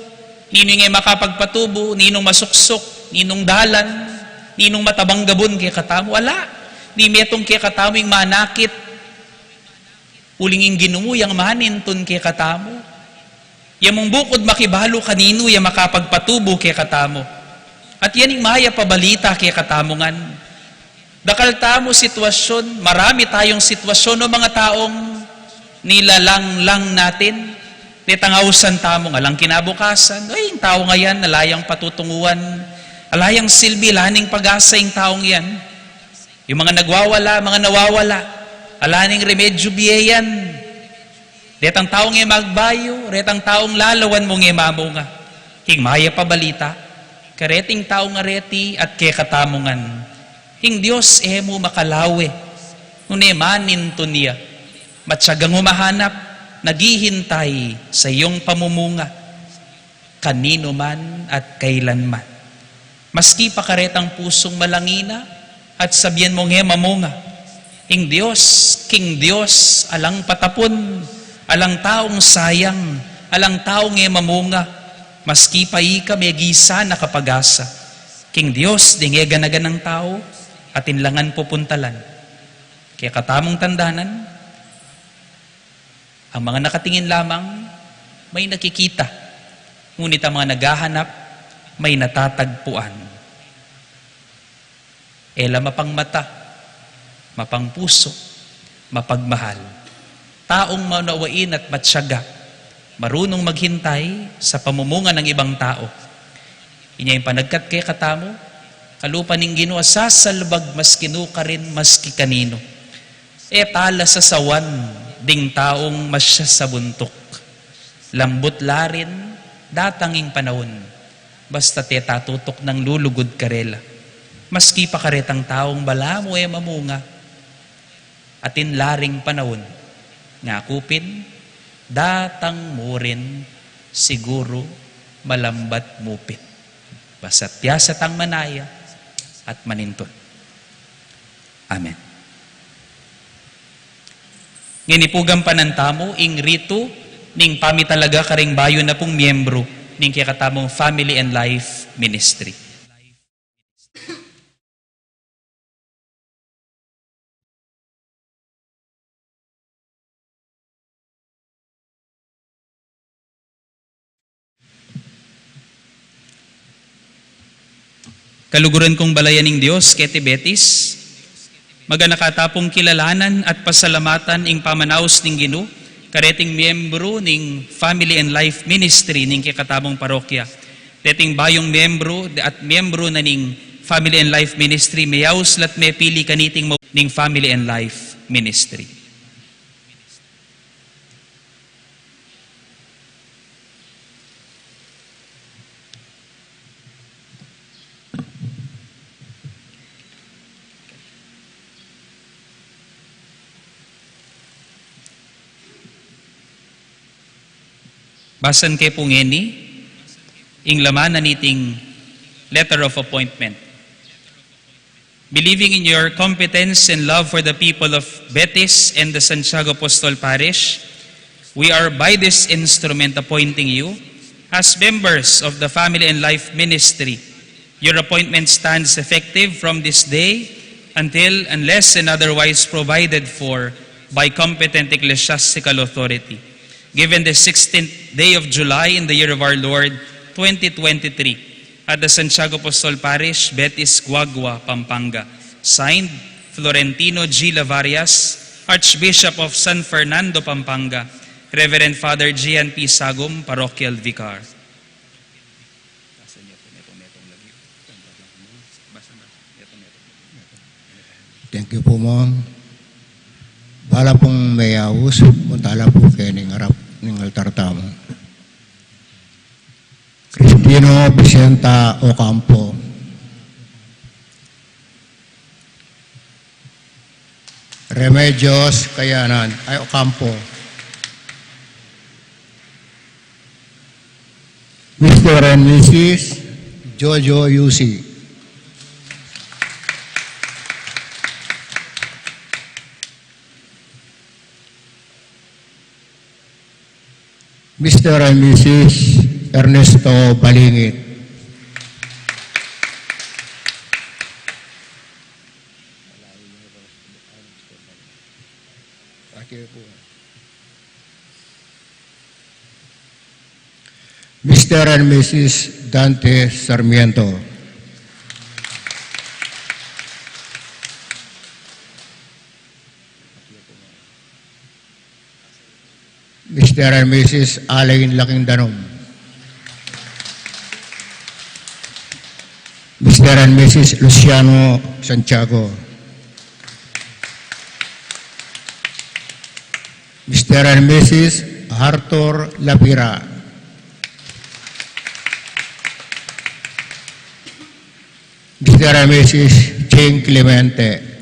nining makapagpatubo, ninong masuksok, ninong dalan, ninong matabang gabon kay katamo. Wala. Ni metong kay katamo yung manakit. Ulinging ginumuyang maninton kay katamo. Yamong bukod makibalo kanino yung makapagpatubo kay katamo. At yan yung maya pabalita kay katamongan. Dakal tamo sitwasyon, marami tayong sitwasyon o mga taong nilalang-lang natin. Netangawsan tamo nga lang kinabukasan. Ay, yung tao nga yan, nalayang patutunguan. Alayang silbi, laning pag-asa yung taong yan. Yung mga nagwawala, mga nawawala. Alaning remedyo biyeyan. Retang taong nga magbayo, retang taong lalawan mo nga mamo nga. King maya pabalita, kareting taong nga reti at kay katamungan. King Diyos mo makalawe. Nunemanin to niya. Matsagang humahanap, naghihintay sa iyong pamumunga. Kanino man at kailanman. Maski pa karetang pusong malangina, at sabihan mo nga mamunga. King Diyos, alang patapon, alang taong sayang, alang taong nga mamunga, maski pa ika may gisa na kapag-asa. King Diyos, di nga ganagan ng tao, at inlangan pupuntalan. Kaya katamong tandanan, ang mga nakatingin lamang, may nakikita. Ngunit ang mga naghahanap, may natatagpuan. Ela mapangmata, mapangpuso, mapagmahal. Taong maunawain at matyaga, marunong maghintay sa pamumunga ng ibang tao. Inya yung panagkat kay katamo, kalupa ning Ginoo sasalbag maski ka rin maski kanino. Tala sa sawan, ding taong masya sa buntok. Lambot larin, datanging panahon, basta tatutok ng lulugod karela. Maski pa karetang taong bala mo mamunga, atin laring panahon, nga kupin, datang mo rin siguro malambat mupit. basatya sa tang manaya, at maninton. Amen. Nginipugam panantamo, ing rito, ning pamitalaga karing bayo na pong miyembro, ning kikatamong Family and Life Ministry. Kaluguran kong balayan ng Diyos, Kete Betis, maganakatapong kilalanan at pasalamatan ing pamanaos ning Ginoo, kareting miyembro ning Family and Life Ministry ning kikatabong parokya. Teting bayong miyembro at miyembro na ning Family and Life Ministry, mayaws lat may pili kaniting mo ning Family and Life Ministry. Basan kay pungeni, ing laman na niting letter of appointment. Believing in your competence and love for the people of Betis and the Santiago Apostol Parish, we are by this instrument appointing you as members of the Family and Life Ministry. Your appointment stands effective from this day until, unless and otherwise provided for by competent ecclesiastical authority. Given the 16th day of July in the year of our Lord, 2023, at the Santiago Apostol Parish, Betis, Guagua, Pampanga. Signed, Florentino G. Lavarias, Archbishop of San Fernando, Pampanga. Reverend Father Gian P. Sagum, Parochial Vicar. Thank you po, ma'am. Bala pong mayawos, puntala po kayo ng harap ng altar tamo. Cristino Vicenta Ocampo. Remedios Kayanan, ay Ocampo. Mr. and Mrs. Jojo Yusi. Mr. and Mrs. Ernesto Balingit. Mr. and Mrs. Dante Sarmiento. Mr. and Mrs. Alain Lakindanom. Mr. and Mrs. Luciano Santiago. Mr. and Mrs. Arthur Lapira. Mr. and Mrs. Jane Clemente.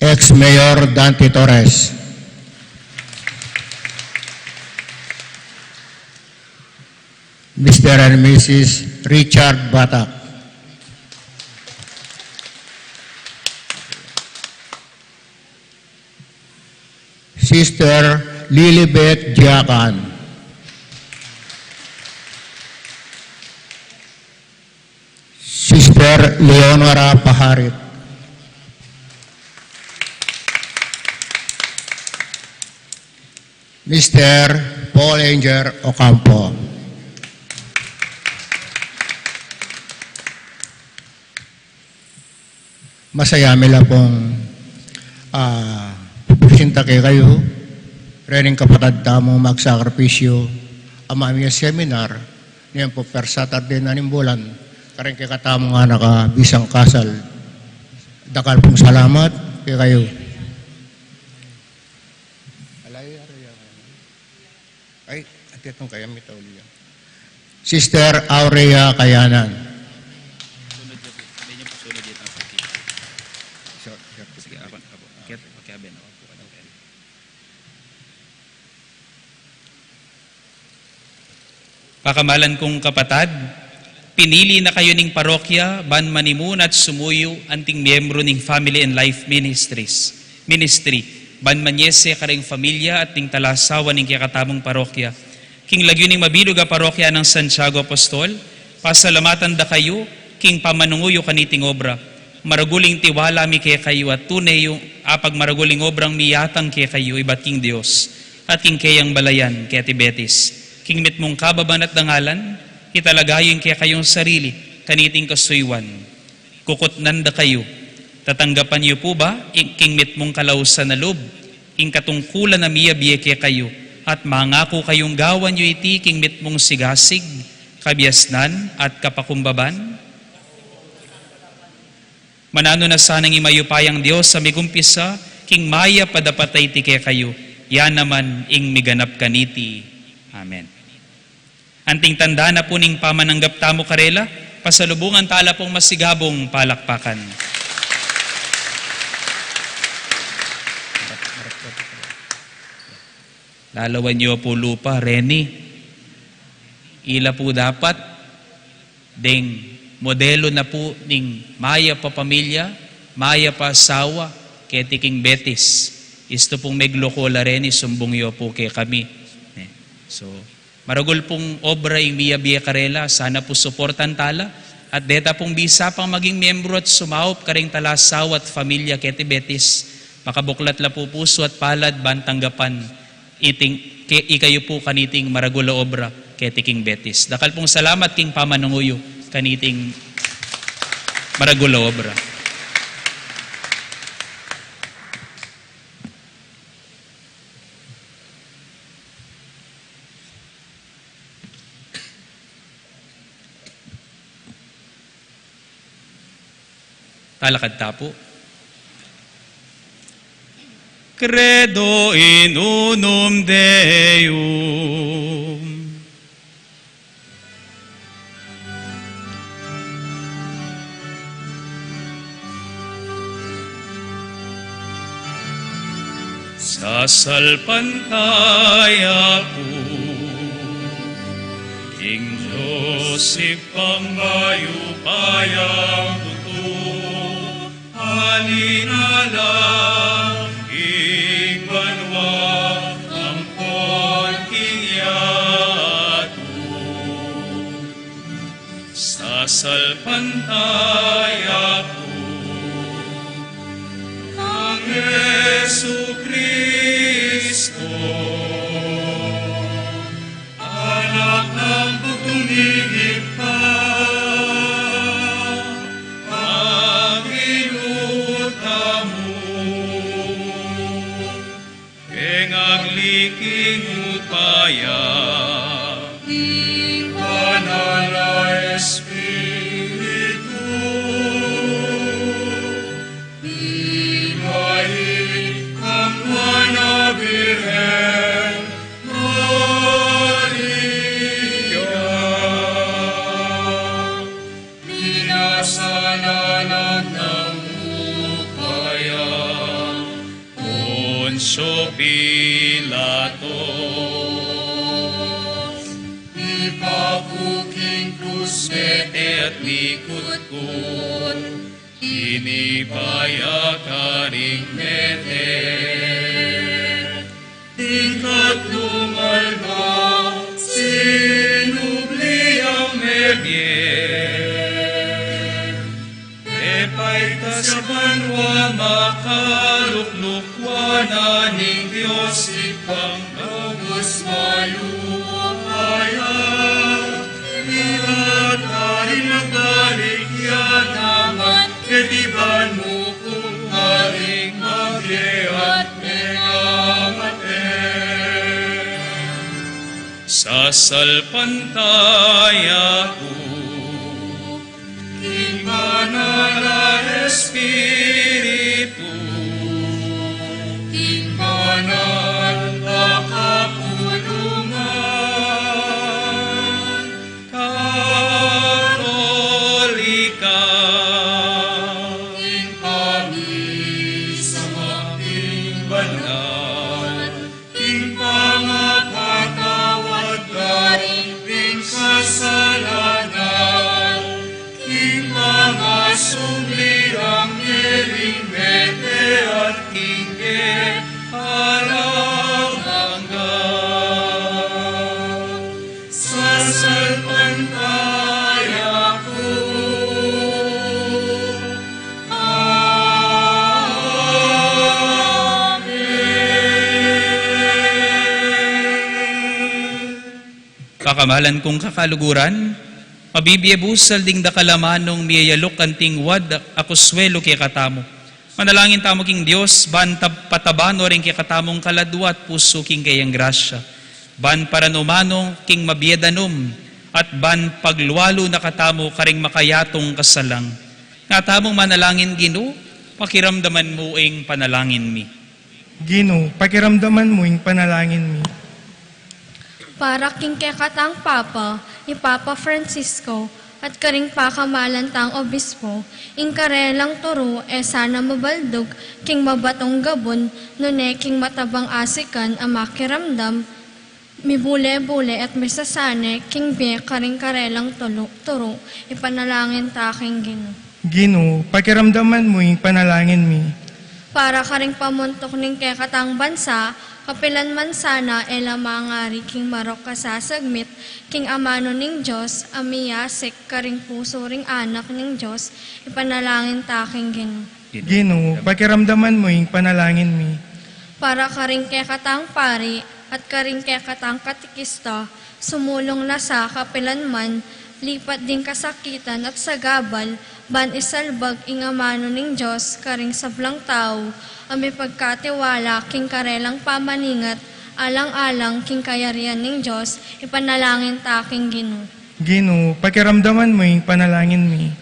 Ex-Mayor Dante Torres. Mr. and Mrs. Richard Batak. Sister Lilibet Giacan. Sister Leonora Paharit. Mr. Paul Anger Ocampo. Masaya mila pong pupunta kayo, rening kapatid tamo magsakripisyo ang aming seminar, niyan po per Saturday na nimbulan, karing kay katamo nga nakabisang kasal. Dakal pong salamat kay kayo. Ay, atitong kaya may tauliyan. Sister Aurea Kayanan. Pakamalan kong kapatad, pinili na kayo ning parokya, ban manimun at sumuyo anting miyembro ning Family and Life Ministry, ban manyese kareng familia at ting talasawa ning kakatamong parokya. King lagyo ning mabilog a parokya ng Santiago Apostol, pasalamatan da kayo, king pamanunguyo kaniting obra. Maraguling tiwala mi kay kayo at tunay yung apag maraguling obrang miyatang kay kayo ibat king Dios at king kayang balayan kay Tibetis. King mit mong kababan at dangalan, italagayon kay kayong sarili kaniting kasuywan. Kukutnan da kayo. Tatanggapan niyo po ba king mit mong kalausan na loob, king katungkulan na miyabiye kay kayo at mangako kayong gawan niyo iti king mit mong sigasig, kabiasnan at kapakumbaban? Manano na sanang imayupayang Diyos sa migumpisa, king maya padapatay ti kay kayo, yan naman ing miganap kaniti. Amen. Anting tanda na po ning pamananggap tamo karela, pasalubungan tala pong masigabong palakpakan. Lalawan niyo po lupa, Reni. Ila po dapat, ding modelo na po ning maya pa pamilya, maya pa asawa, kay tiking Betis. Isto pong meglokola rin, isumbong yo po kay kami. So, maragol pong obra yung biya karela, sana po suportan tala. At deta pong bisa pang maging membro at sumaup karing talasawa at familia kay Betis. Makabuklat la po puso at palad bantanggapan. Ikayo po kaniting maragula obra kay tiking Betis. Dakal pong salamat king pamanunguyo kaniting maragula obra. Talakad tapo. Credo in unum Deum. Sasalpantaya po, King Joseph pangmayupayang tuto, halinala, igbanwa, ampon kinyato. Sasalpantaya po, ang Jesu-Kristo, anak ng pagtunigid pa, ang inuta mo, keng agliking upaya, banal na Espiritu, Virgen Maria, pinasalanan ng upaya, Poncio Pilatos, ipapuking krus mete at likut-kut, inipaya karing mete. Ikatlong alba, sinubli ang mebye. Epay tas banwa makaluklukwana ning Diyos ipang nobus malupaya. Ikat karin nagbalik yan naman, ketiban mo kung haring magye at sasalpantaya ko, King banal na Espiritu, King banal na kapulungan, Katolika, King kami sa aking banal, King pangapatawad karing pakamalan kong kakaluguran, mabibiyabusal ding dakalamanong miyayalok kanting wad akuswelo kay katamo. Manalangin tamo king Dios, ban patabano rin kay katamong kaladwat puso king kayang grasya. Ban paranumanong king mabiyedanom, at ban pagluwalo na katamo karing makayatong kasalang. Nga tamong manalangin Ginoo, pakiramdaman mo ing panalangin mi. Ginoo, pakiramdaman mo yung panalangin mi. Para king kekatang Papa, ni Papa Francisco, at karing pakamalan tang obispo, ing karelang turo, sana mabaldog, king mabatong gabon, nune king matabang asikan, ang makiramdam, mibule-bule at misasane, king be karing karelang turo, ipanalangin ta king Ginoo. Ginoo, pakiramdaman mo yung panalangin mi. Para karing pamuntok ning kekatang bansa, kapilan man sana mangari king marok kasasagmit, king amano ning Diyos, amiyasik karing puso ring anak ning Diyos, ipanalangin ta king Ginoo. Ginoo, pakiramdaman mo yung panalangin mi. Para karing kekatang pari, at karing kekatang katikista, sumulong na sa kapilan man, lipat din kasakitan at sagabal, ban isalbag ing amano ning Diyos, karing sablang tao, ami pagkatiwala, king karelang pamaningat, alang-alang king kayarian ning Diyos, ipanalangin ta king Ginoo. Ginoo, pakiramdaman mo yung panalangin mi.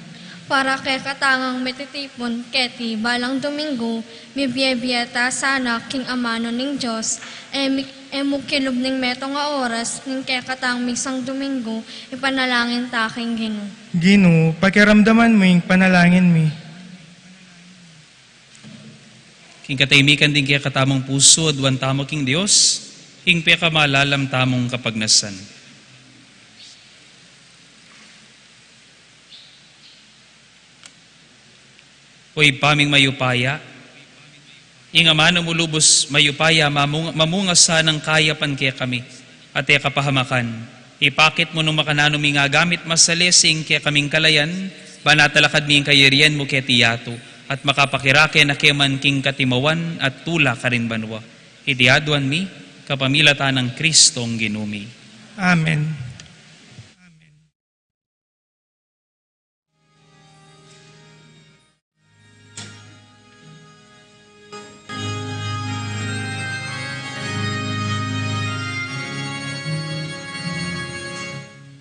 Para kay katangang metitipon, keti, balang Domingo, mibiyebiyeta sana king amano ning Diyos, mukilob ning meto nga oras, ning kay katang misang Domingo, ipanalangin ta king Ginoo. Ginoo, pakiramdaman mo yung panalangin mi. King katahimikan din kaya katamong puso, duwan tamo king Dios, king pekamalalam tamong kapagnasan. Hoy paming mayupaya, ing amano mulubos mayupaya, mamunga sanang kayapan kaya kami, at kaya kapahamakan. Ipakit mo nung makanano mi nga gamit masalesing kaya kaming kalayan, banatalakad mi yung kayarian mo kaya tiyato, at makapakirake na keman king katimawan at tula karin banwa. Itiaduan mi, kapamilatan ng Kristong ginumi. Amen.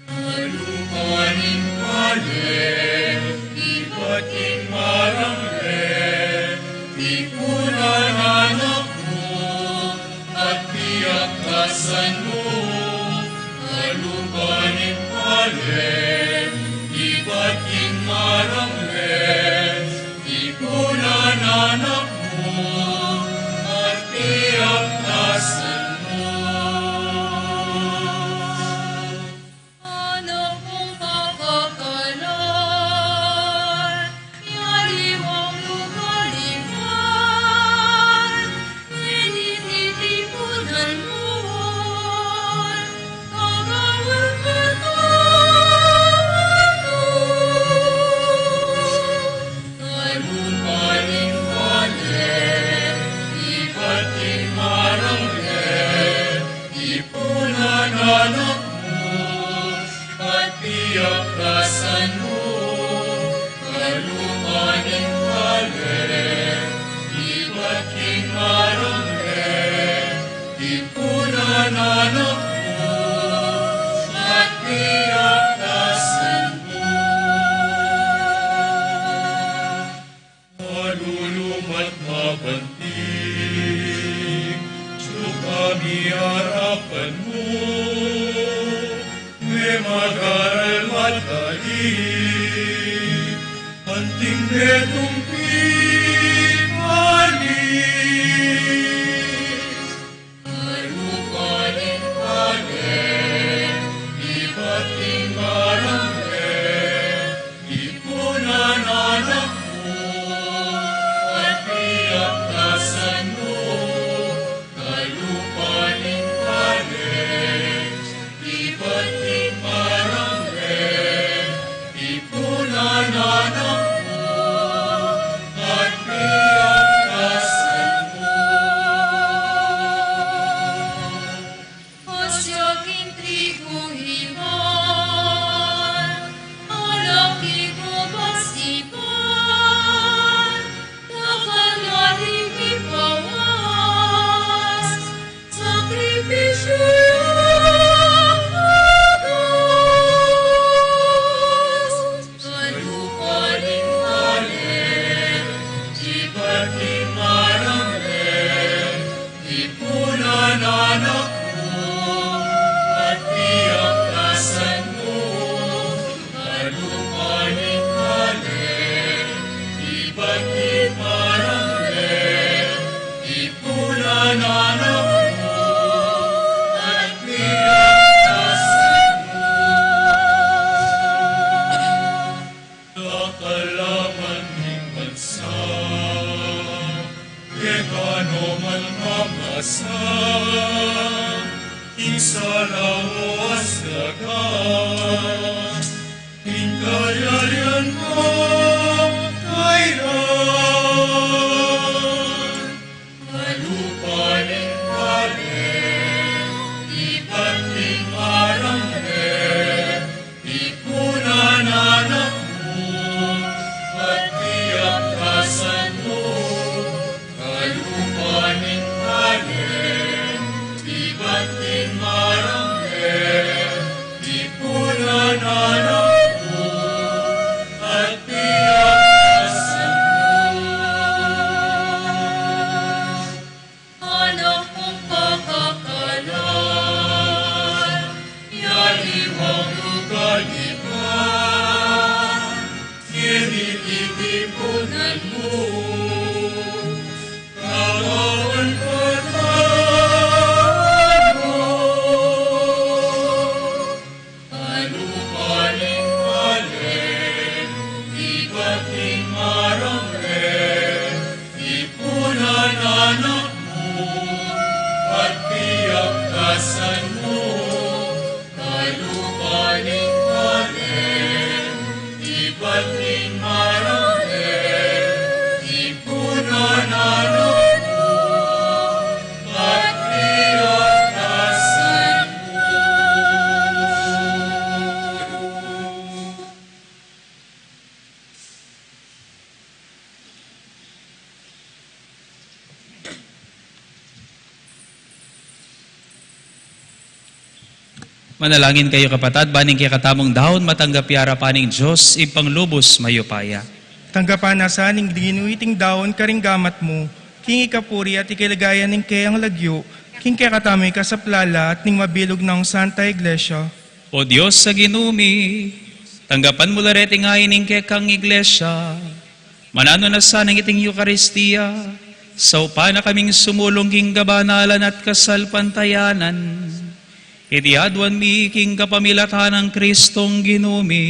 Alumaning kalen, ibating maranglen, ikunan anak mo, at tiyak kasan mo. Alumaning kalen, ibating maranglen, ikunan anak mo, at tiyak kasan mo. Anak kong kakakalan, yaliwang lugalingan, ninititipunan mo, kagawin katawan mo. Alumaning kalen, ibating maranglen, ipunan anak mo, at tiyak kasan mo. Alumaning kalen, ibating maranglen, ipunan anak mo, at tiyak kasan mo. Malulumat mabanting, sukami harapan mo, may mag-aral matalik, anting netong pipalis. Alumaning kalen, ibating maranglen, ipunan anak mo, at tiyak kasan mo. Alumaning kalen, ibating maranglen, ipunan anak mo, kekano man mamasa, insalawas dagat, inkayarian mo kailan, malupaling paling, ibating aranghe, ipunan anak mo, at tiyak kasan mo, kalupaning paling, ibating aranghe, ipunan anak mo, at tiyak kasan mo. Anak kong pakakalan, yaliwang lugalipan, kinititipunan mo, kawawan pagkawan mo. Alupaling-paling, ibating maranghe, ipunan anak mo, at tiyak kasan mo. Alupaling-paling, ibating maranghe, ipunan anak mo, at tiyak kasan mo. Manalangin kayo kapatad, baning kaya katamong dahon matanggap yara paning Diyos, ipanglubos mayupaya. Tanggapan na sa ning ginuiting daon karing gamat mo, king ikapuri at ikilagayan ning kayang lagyo, king kaya katami ka sa plala at ning mabilog ng Santa Iglesia. O Diyos sa ginumi, tanggapan mo larete ngayon ng kekang iglesia. Manano na sana ng iting Eucharistia, sa upa na kaming sumulong king kabanalan at kasalpantayanan. Itiadwan mi king kapamilatan ng Kristong ginumi.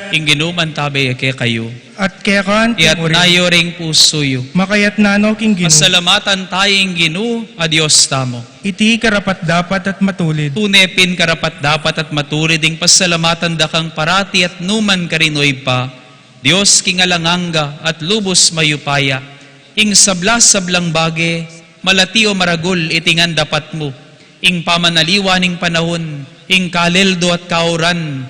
Ing ginuman tabi ke kayo, At kaya kaan iat timuri, nayo ring pusoyo. makayat nano king ginu, Pasalamatan tayong ginu, adios tamo. iti karapat dapat at matulid. Tunepin karapat dapat at maturid ding pasalamatan dakang parati at numan karinoy pa. Diyos king alanganga at lubos mayupaya. Ing sablas-sablang bage, malati o maragul itingan dapat mo. Ing pamanaliwaning panahon, ing kaleldo at kauran,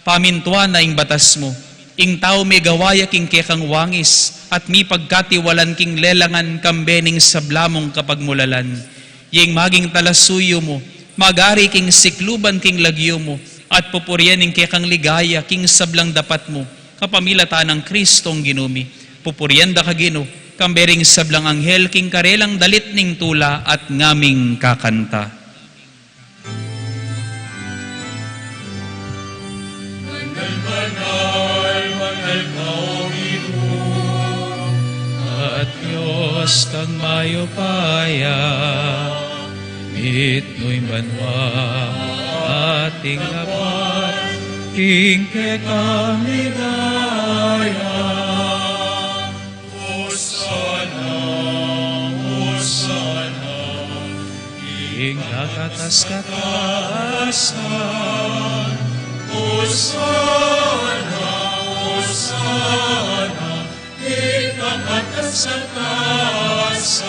pamintuan na ing batas mo. Ing tao may gawaya king kekang wangis, at mi pagkatiwalan king lelangan kambening sablamong kapagmulalan. Yung maging talasuyo mo, magari king sikluban king lagyo mo, at pupuryan ing kekang ligaya king sablang dapat mo, kapamilata ng Kristong ginumi. Pupuryan da kagino, kambering sablang anghel king karelang dalit ning tula at ngaming kakanta. Manal, manal ka o Ginoo, At Diyos kang mayupaya, mitno'y banwa ating lapat, king kekang ligaya. Hosanna, Hosanna, King kakatas-katasan, Hosanna, Hosanna, ikakatas sa tasan.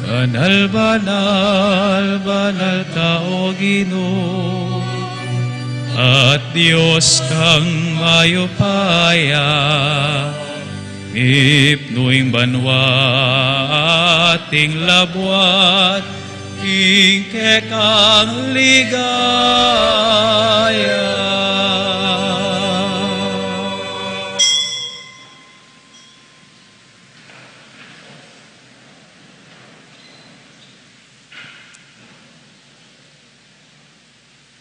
banal, banal, banal ka o Ginoo, at Diyos kang mayupaya, ipnuing banwa ating labwat, ingke kang ligaya.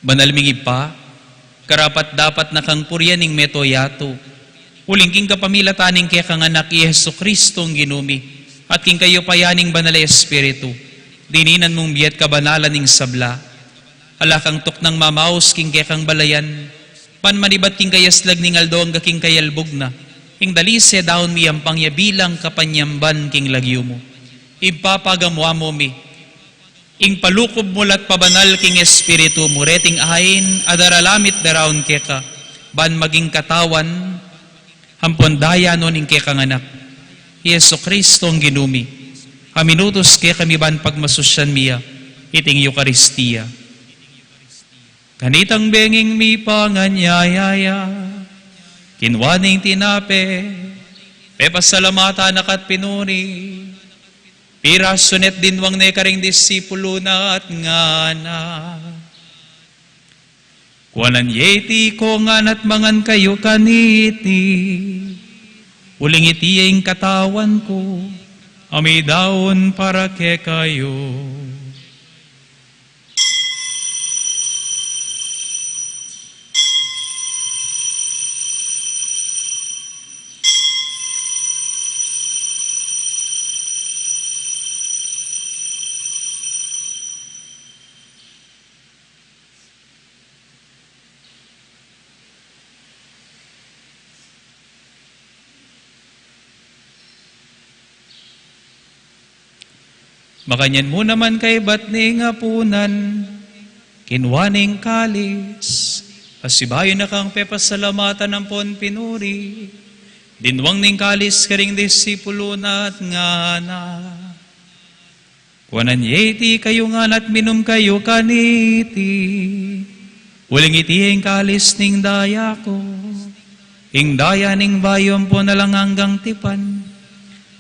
Banal mingi pa, karapat dapat na kang puryaning metoyato, uling king kapamilataning kaya kang anak i Jesu Kristong ginumi, at king kayo payaning banal espiritu, dininan mong biyat kabanalan ning sabla, alakang tok ng mamaos king kekang balayan, panmanibat king kayaslag ning aldo ang king kayalbog na, king dalise daon miyampang yabilang kapanyamban king lagyo mo. Ipapagamwa mo mi, ing palukob mulat pabanal king espiritu mo, reting ahin, adaralamit daraon keka, ban maging katawan, hampon daya no ning kekang anak. Yeso Kristo ang ginumi, aminutos ke kami ban pagmasusyan miya, iting Eucharistia. Kanitang benging mi panganyayaya, kinwaning tinape, pepasalamata nakat pinuri, pirasunet dinwang ne karing disipulo na at ngana. Kuanan yeti ko nganat mangan kayo kaniti, uling itiing katawan ko, amidaon para ke kayo. Makanyan mo naman kay batning apunan, kinwaning kalis, asibayo na kang pepasalamatan ng pon pinuri, dinwang ning kalis karing disipulo na at ngana. Kuanan yeti kayo nganat minum kayo kaniti, uling itiing kalis ning daya ko, ing daya ning bayon po na lang hanggang tipan,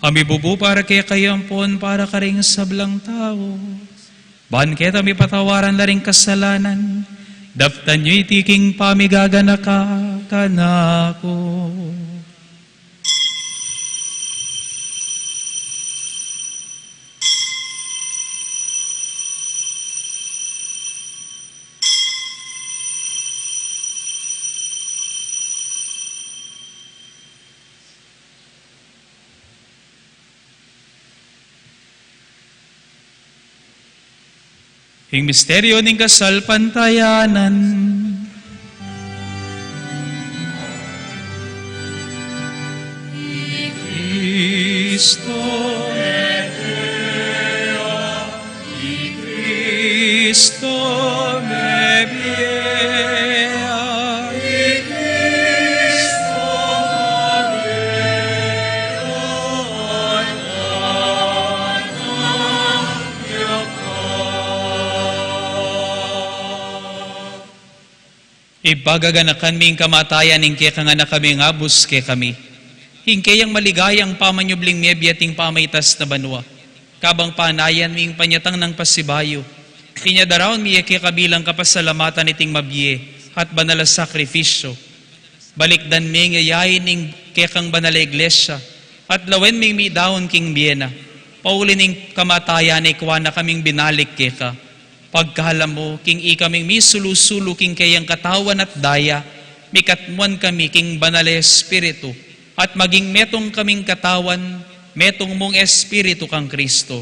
ami bubu para kaya kayampon para karing sablang tao. Ban kita mi patawaran laring kasalanan, daptan nyo itiking pamigagana ka kanako. Ing misteryo ning kasal pantayanan. Cristo Cristo me viea, Cristo Ipagaganakan ming kamatayan ning kaya nga na kami ngabus ke kami. Hingkayang maligayang pamanyubling mebiating pamaitas na banwa. Kabang panayan ming panyatang ng pasibayo. Kinyadaraon miya kaya kabilang kapasalamatan iting mabye at banal sakrifisyo. Balikdan ming yayain ning kaya kang banal iglesia at lawen ming mi daon king biena. Pauli ning kamatayan ay kuha na kaming binalik kaya ka. Pagkahalam mo, king ikaming mi sulu-sulu king kayang katawan at daya, mikatmuan kami king banal espiritu, at maging metong kaming katawan, metong mong espiritu kang Kristo.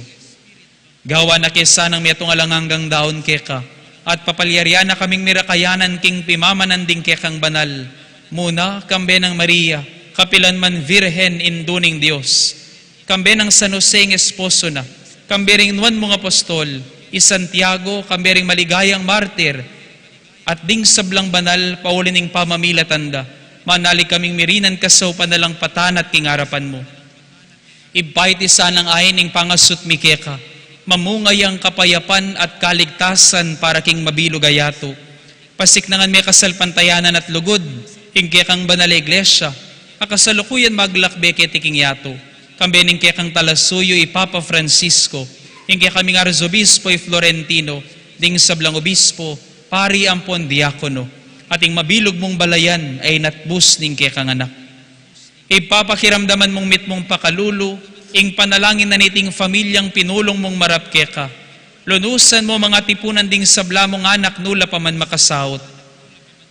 Gawa na kesa ng metong alanganggang daon keka, at papalyarya na kaming mirakayanan king pimamananding kekang banal, muna kambe ng Maria, kapilan man virhen induning Diyos, kambe ng San Jose ng esposo na, kambe ring nuan mong apostol, Santiago, kambering maligayang martir, at ding sablang banal, paulining pamamilatanda, manali kaming mirinan kasaw panalang patan at kingarapan mo. Ibayti sanang ayin ing pangasut mikeka, mamungayang kapayapan at kaligtasan para king mabilugayato. Pasiknangan may kasalpantayanan at lugod, ing kekang banal iglesia, akasalukuyan maglakbe ketiking yato, kambening kekang talasuyo ipapa Francisco, hingga kaming arzobispo y Florentino, ding sablang obispo, pari ampon diakono, ating mabilog mong balayan ay natbus ning kekang anak. Ipapakiramdaman mong mitmong pakalulu, ing panalangin na niting familyang pinulong mong marapkeka. Lunusan mo mga tipunan ding sabla mong anak nula pa man makasahot.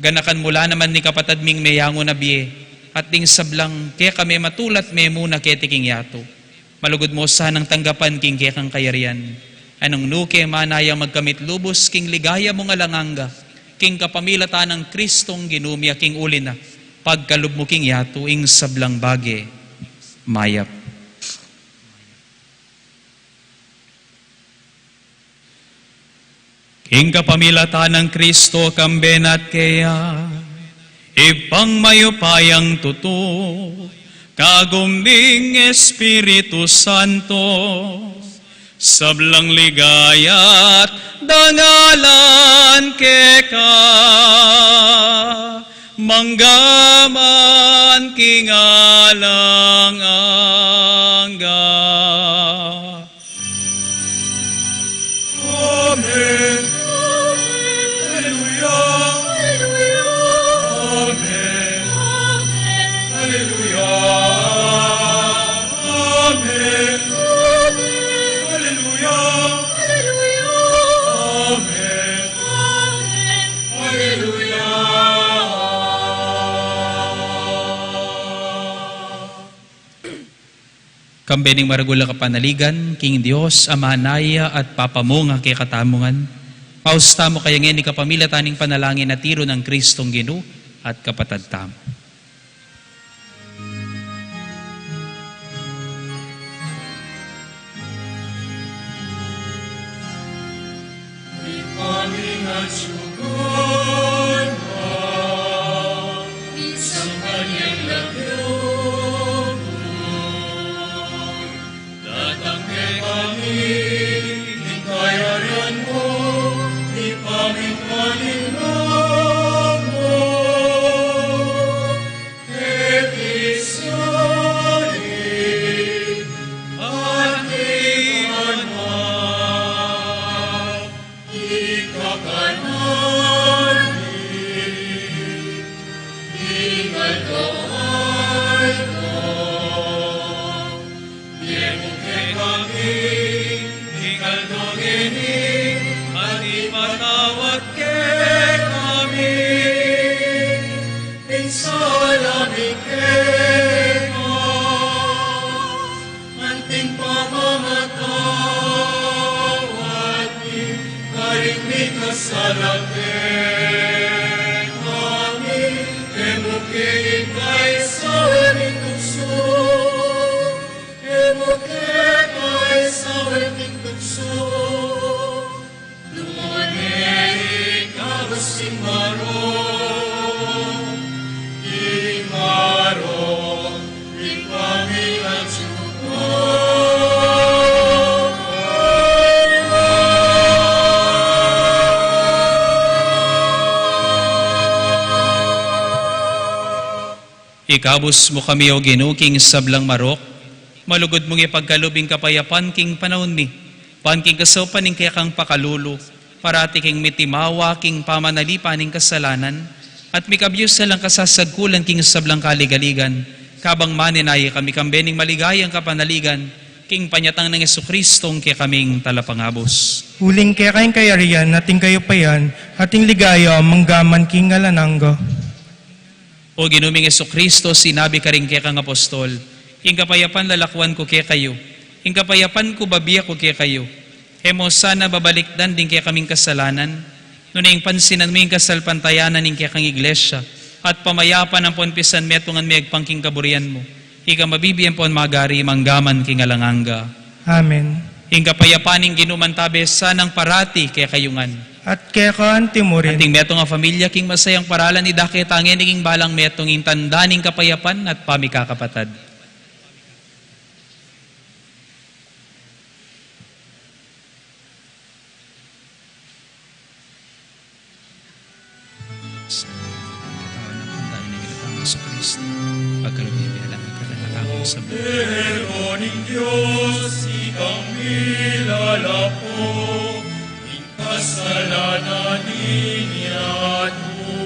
Ganakan mula naman ni kapatad ming mayango na biye, at ding sablang kaya kami matulat me muna ketiking yato. Malugod mo sanang tanggapan king kekang kayarian. Anong nuke manayang magkamit lubos king ligaya mo nga langanga. King kapamilata ng Kristong ginumya king ulina. Pagkalub mo king yato ing sablang bage. Mayap. King kapamilata ng Kristo kambenat kaya. Ipangmayupayang tuto, kaguming Espiritu Santo, sablang ligaya't dangalan keka, manggaman kingalang angga. Amen. Hallelujah. Amen. Hallelujah. Amen. Hallelujah. Amen. Hallelujah. Kambening maragula kapanaligan, King Dios, Amanaya at Papamunga kay katamungan. Pausta mo kaya ngayon ni kapamilya taning panalangin na tiro ng Kristong Ginoo at kapatad tamo. Aming at sugon mo, sa kanyang lagyong datangke kami, hikayaran mo, ipaming paninong mo. Episari, at imanman, ikakanani, ikaldoay mo. Yemuke kami, ikaldogeni, at ipatawad ke kami. Pinsalamig ke ka, anting pamamatawad ni karimik kasalan ke kami. Emuke ikay sa aming tukso, emuke ikay sa aming tukso. Lumone ikabasing maro, imaro, ipamilang Ikabus mo kami o ginuking sablang marok, malugod mong ipagkalubing kapayapan king panahon ni, panking kasopan ning kaya kang pakalulo, parati king mitimawa king pamanalipan ning kasalanan, at mikabyos na lang kasasagkulan king sablang kaligaligan, kabang maninay kami kambening maligayang kapanaligan, king panyatang ng Jesukristong kaya kaming talapangabos. Huling kaya kayong kayarian, nating kayo payan, ating ligaya, manggaman king ngalanangga. O ginuming Jesucristo, sinabi ka rin kaya kang apostol, ing kapayapan lalakwan ko kaya kayo, ing kapayapan ko babiya ko kaya kayo. Hemo sana babalikdan din kaya kaming kasalanan, no na ing pansinan mo ing kasalpantayanan ing kaya kang iglesia, at pamayapan ang ponpisan metungan may agpangking kaburian mo. Ika mabibiyan po ang magari, manggaman king alanganga. Amen. Ing kapayapan ing ginumantabe sanang parati kaya kayungan. At kaya ka mo rin. Ating metong nga pamilya, king masayang paralan, idake tangin, king balang metong ing tandaning kapayapan at pamikakapatad. Meron Diyos, ikang milalapo, ing kasalanan ninyan mo.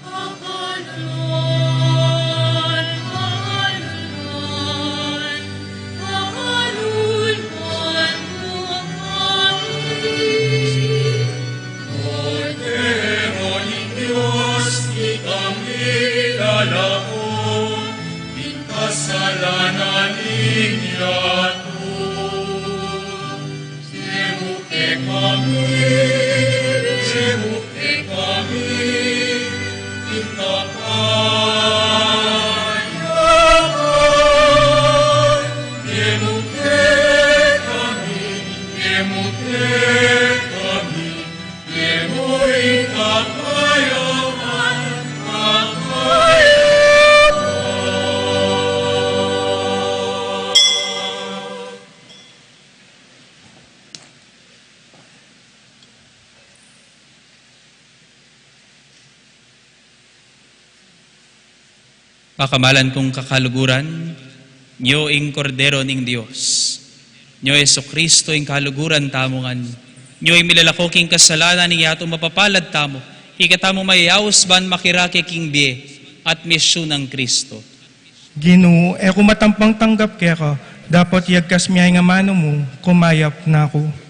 Akalun, akalun, akalun mo kami. Meron Diyos, ikang milalapo, ing kasalanan ninyan Pakamalan kong kakaluguran, nyo ing kordero ning Dios. Nyo Yeso Kristo ing kaluguran tamongan. Nyo ing milalako king kasalanan ni yato mapapalad tamo. Ikatamo mayayaos ban makirake king biye at misyon ng Kristo. Ginoo, e kumatampang tanggap kaya ka, dapat yagkas miyay nga mano mo, kumayap na ako.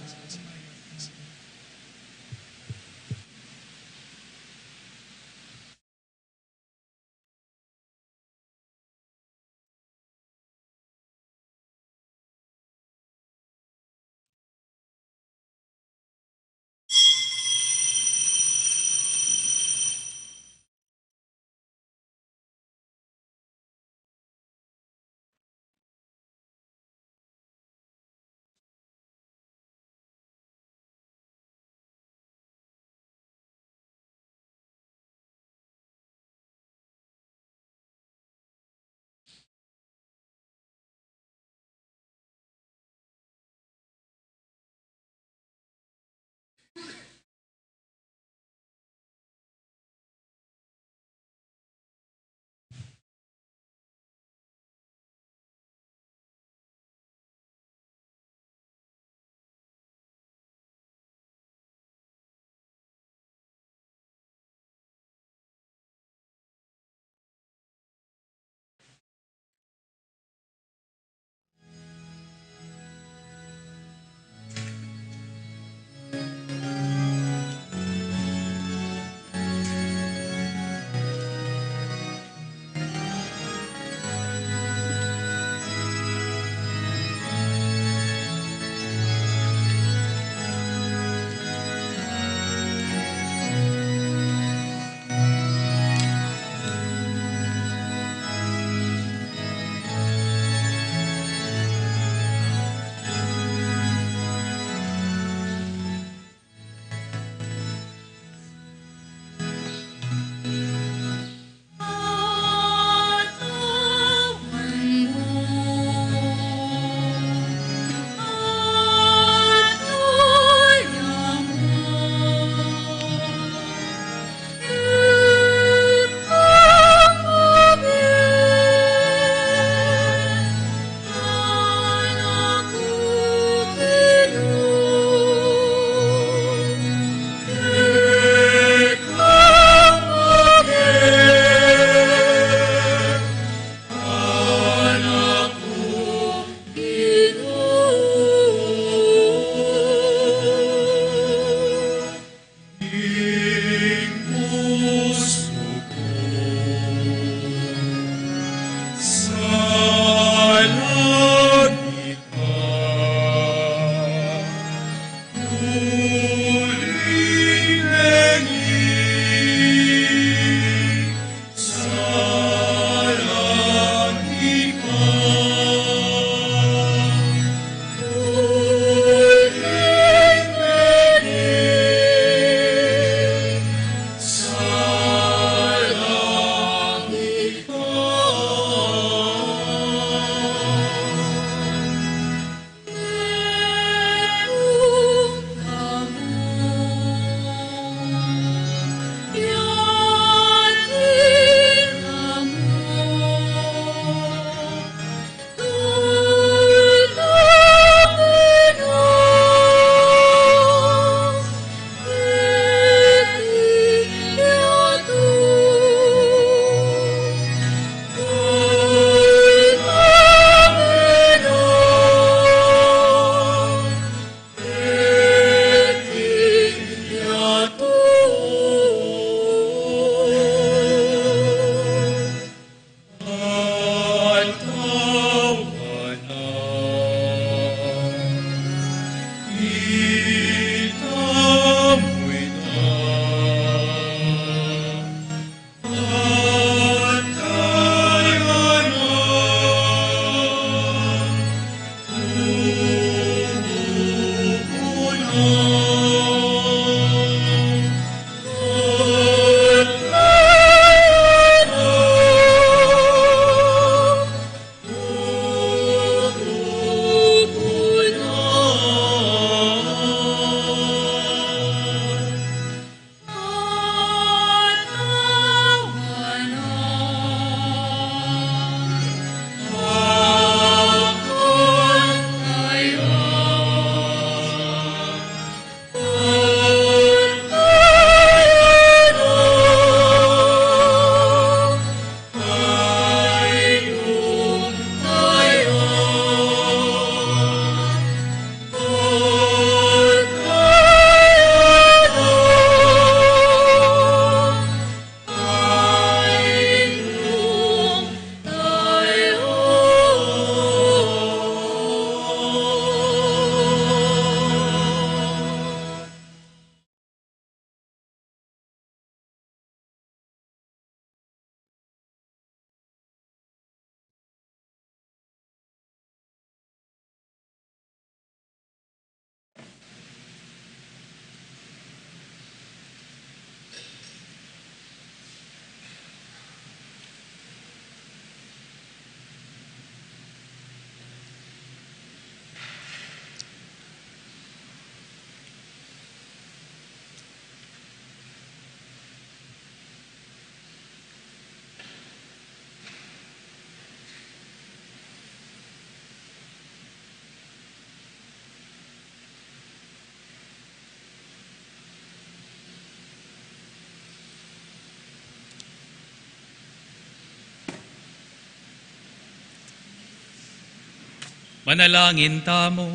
Manalangin tamo.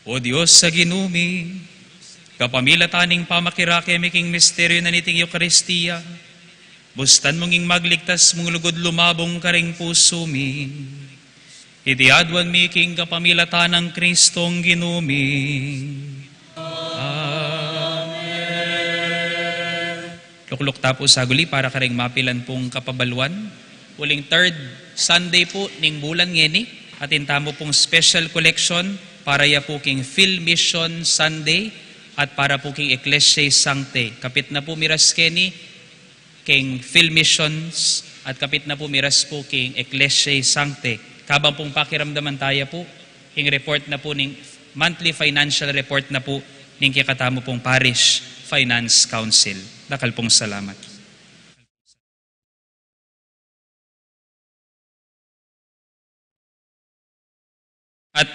O Diyos sa ginumi, kapamilataning pamakirake miking misteryo na niting Eucharistia, bustan mong ing magligtas mong lugod lumabong karing puso mi. Itiadwan mi king kapamilatan ng Kristong ginumi. Amen. Lukluk tapo sa guli para karing mapilan pong kapabalwan. Uling third Sunday po ning bulan ngeni. Atin tamo pong special collection para ya po king Phil Mission Sunday at para po king Ecclesiae Sancte. Kapit na po miras keni king Phil Missions at kapit na po miras po king Ecclesiae Sancte. Kabang pong pakiramdaman tayo po, king report na po ning monthly financial report na po ning kikatamo pong Parish Finance Council. Dakal pong salamat. At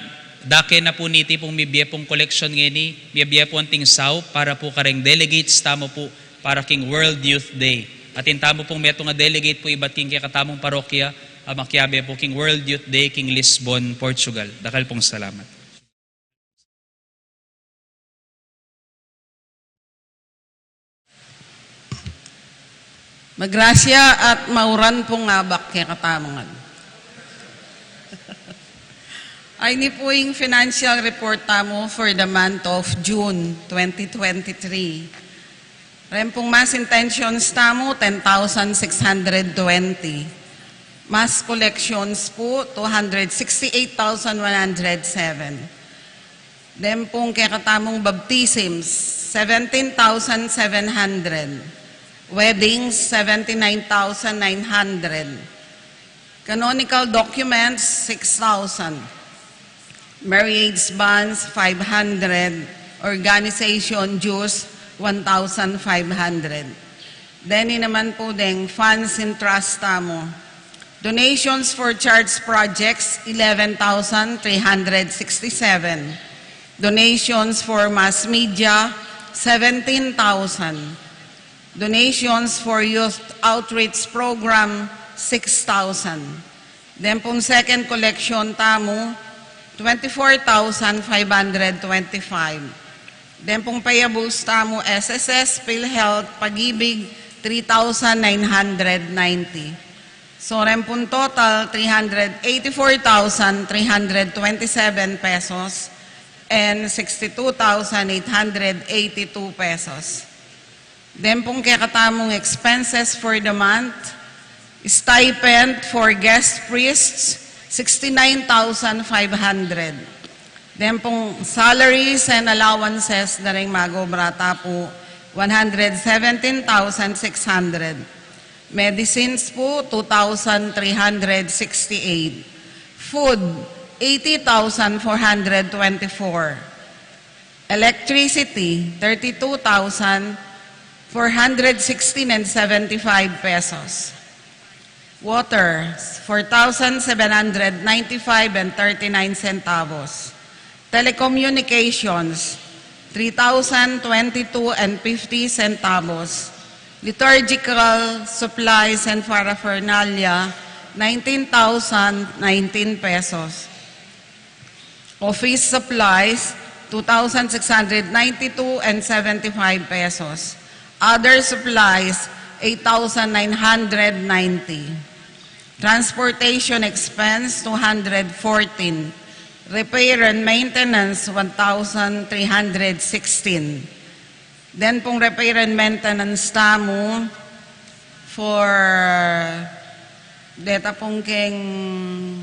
dake na po niti pong mibye pong collection ngeni, mibye po ang tingsaw para po kareng delegates tamo po para king World Youth Day. At intamo pong meto nga delegate po iba't king kikatamong parokya, makiabe po king World Youth Day, king Lisbon, Portugal. Dakal pong salamat. Magrasya at mauran pong ngabak kaya katamangan. Ay ni po yung financial report tamo for the month of June 2023. Rempong mass intentions tamo 10,620. Mass collections po 268,107. Then pong kaya katamong baptisms 17,700. Weddings, 79,900. Canonical documents, 6,000. Marriage bonds, 500. Organization dues, 1,500. Then naman po ding funds in trust tamo. Donations for church projects, 11,367. Donations for mass media, 17,000. Donations for youth outreach program, 6,000. Then pong second collection tamo, 24,525. Then pong payables tamo, SSS, PhilHealth, Pag-ibig, 3,990. So rin pong total, 384,327 pesos and 62,882 pesos. Then pong kakatamong expenses for the month, stipend for guest priests, 69,500. Then pong salaries and allowances na rin magobrata po, 117,600. Medicines po, 2,368. Food, 80,424. Electricity, 32,416.75 pesos. Water, 4,795.39 centavos. Telecommunications, 3,022.50 centavos. Liturgical supplies and paraphernalia, 19,019 pesos. Office supplies, 2,692.75 pesos. Other supplies, 8,990. Transportation expense, 214. Repair and maintenance, 1,316. Then pong repair and maintenance tamo for data pong keng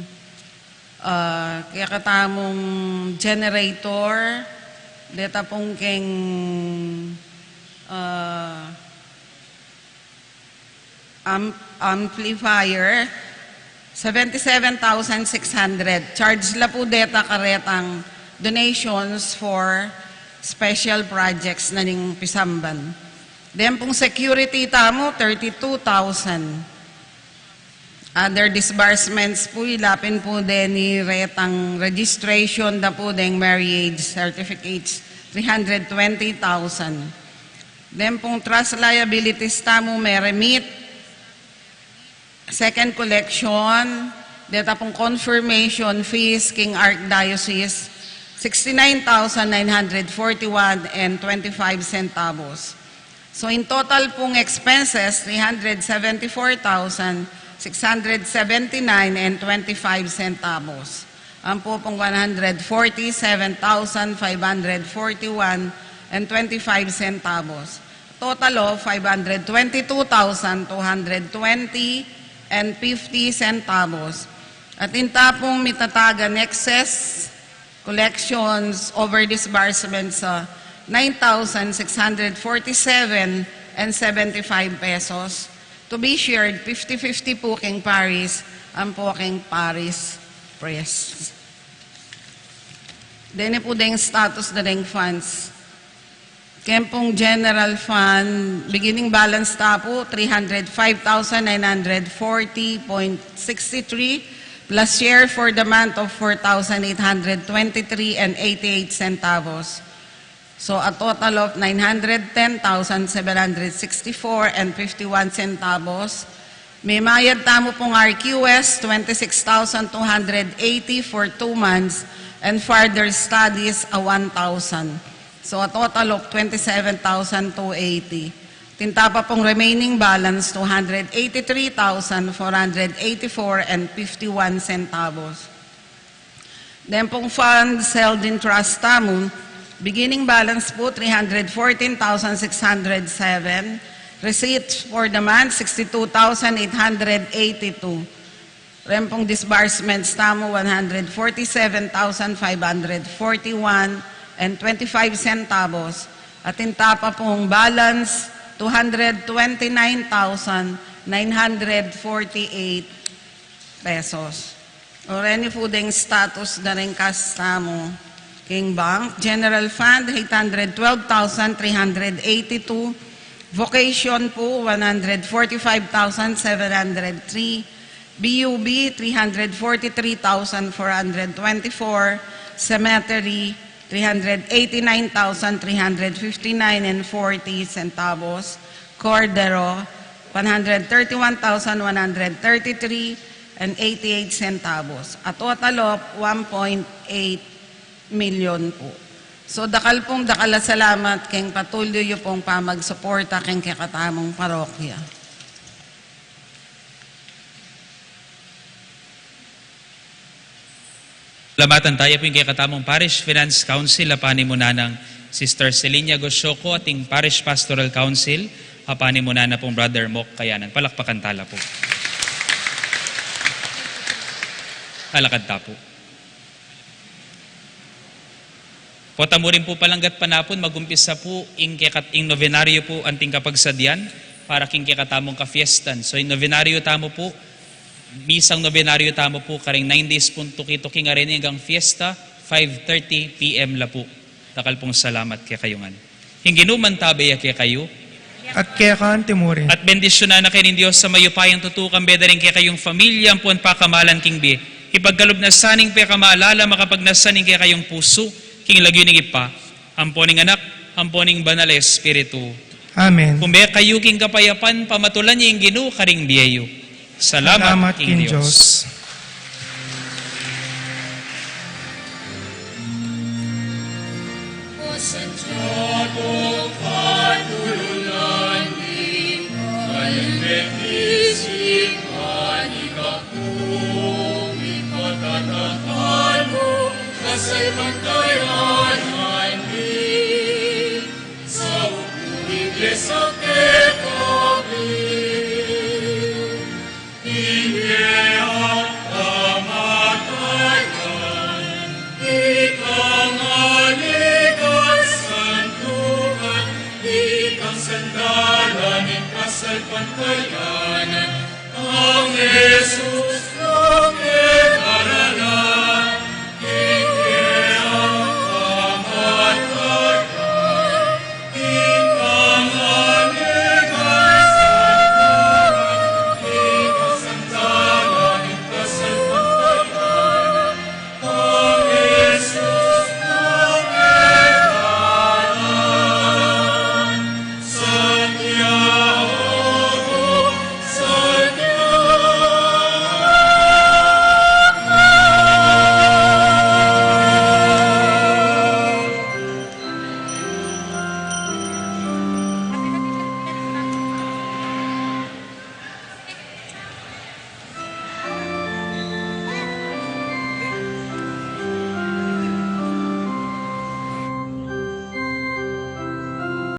kaya katamong generator, data pong keng amplifier, 77,600. Charge la po deta karetang donations for special projects na ning Pisamban. Then pong security tamo, 32,000. Other disbursements po, ilapin po din ni retang registration na po din marriage certificates, 320,000. Then pong trust liabilities tamo, may remit, Second collection, data pong confirmation fees, King Archdiocese, 69,941 and 25 centavos. So in total pong expenses, 374,679 and 25 centavos. Ang po pong 147,541 and 25 centavos. Total of 522,220 and 50 centavos. At in tapong mitatagan excess collections over disbursements sa 9,647 and 75 pesos. To be shared, 50-50 po king Paris, ang po king Paris Press. Dene po ding status na ring funds. Kempong General Fund, beginning balance ta po, 305,940.63 plus share for the month of 4,823 and 88 centavos. So a total of 910,764 and 51 centavos. May mayad tamo pong RQS, 26,280 for 2 months and further studies, 1,000. So a total of 27,280. Tintapa pong remaining balance, 283,484 and 51 centavos. Then pong funds held in trust tamo, beginning balance po, 314,607. Receipts for the month, 62,882. Rempong disbursements tamo, 147,541 and 25 centavos. At intapa pong balance, 229,948 pesos. Already po ding status na rin kastamo. King Bank, General Fund, 812,382. Vocation po, 145,703. BUB, 343,424. Cemetery, 389,359 and 40 centavos. Cordero, 131,133 and 88 centavos. A total of 1.8 million po. So dakal salamat keng patuloy yung pong pamagsuporta keng kakatamong parokya. Lamatan tayo po yung kay katamong Parish Finance Council, apani muna ng Sister Celinia Gosyoco, ating Parish Pastoral Council, apani muna na pong Brother Mok Kayanan. Palakpakan tala po. Alakad ta po. Pota mo rin po palanggat panapon, magumpisa po ing novenaryo po anting kapagsadyan para king katamong kafiestan. So in novenaryo tamo po, bisang novenaryo tamo po karing 9 days po tuki-tuki nga rin hanggang fiesta, 5:30 p.m. la po. Takal pong salamat kaya kayongan. Hinginuman tabaya kaya kayo. At kaya kaan timurin. At bendisyon na kayo ng Diyos sa mayupayang tutukang beda rin kaya kayong pamilya, ang puan pakamalan king bi. Ipagkalub na saning pe kamalala, makapagnasaning kaya kayong puso, king lagyo ning ipa, amponing anak, amponing banal na espiritu. Amen. Kung be kayo king kapayapan, pamatulan niya yung ginu, karing biyayo. Salamat king Diyos. O Santiago, patulunan din, kalendetisipan, ikakong ipatatakan mo, kasay pantayanan din, sa iglesia que kami. Sandalan, ikasal pantayanan, ang Jesus.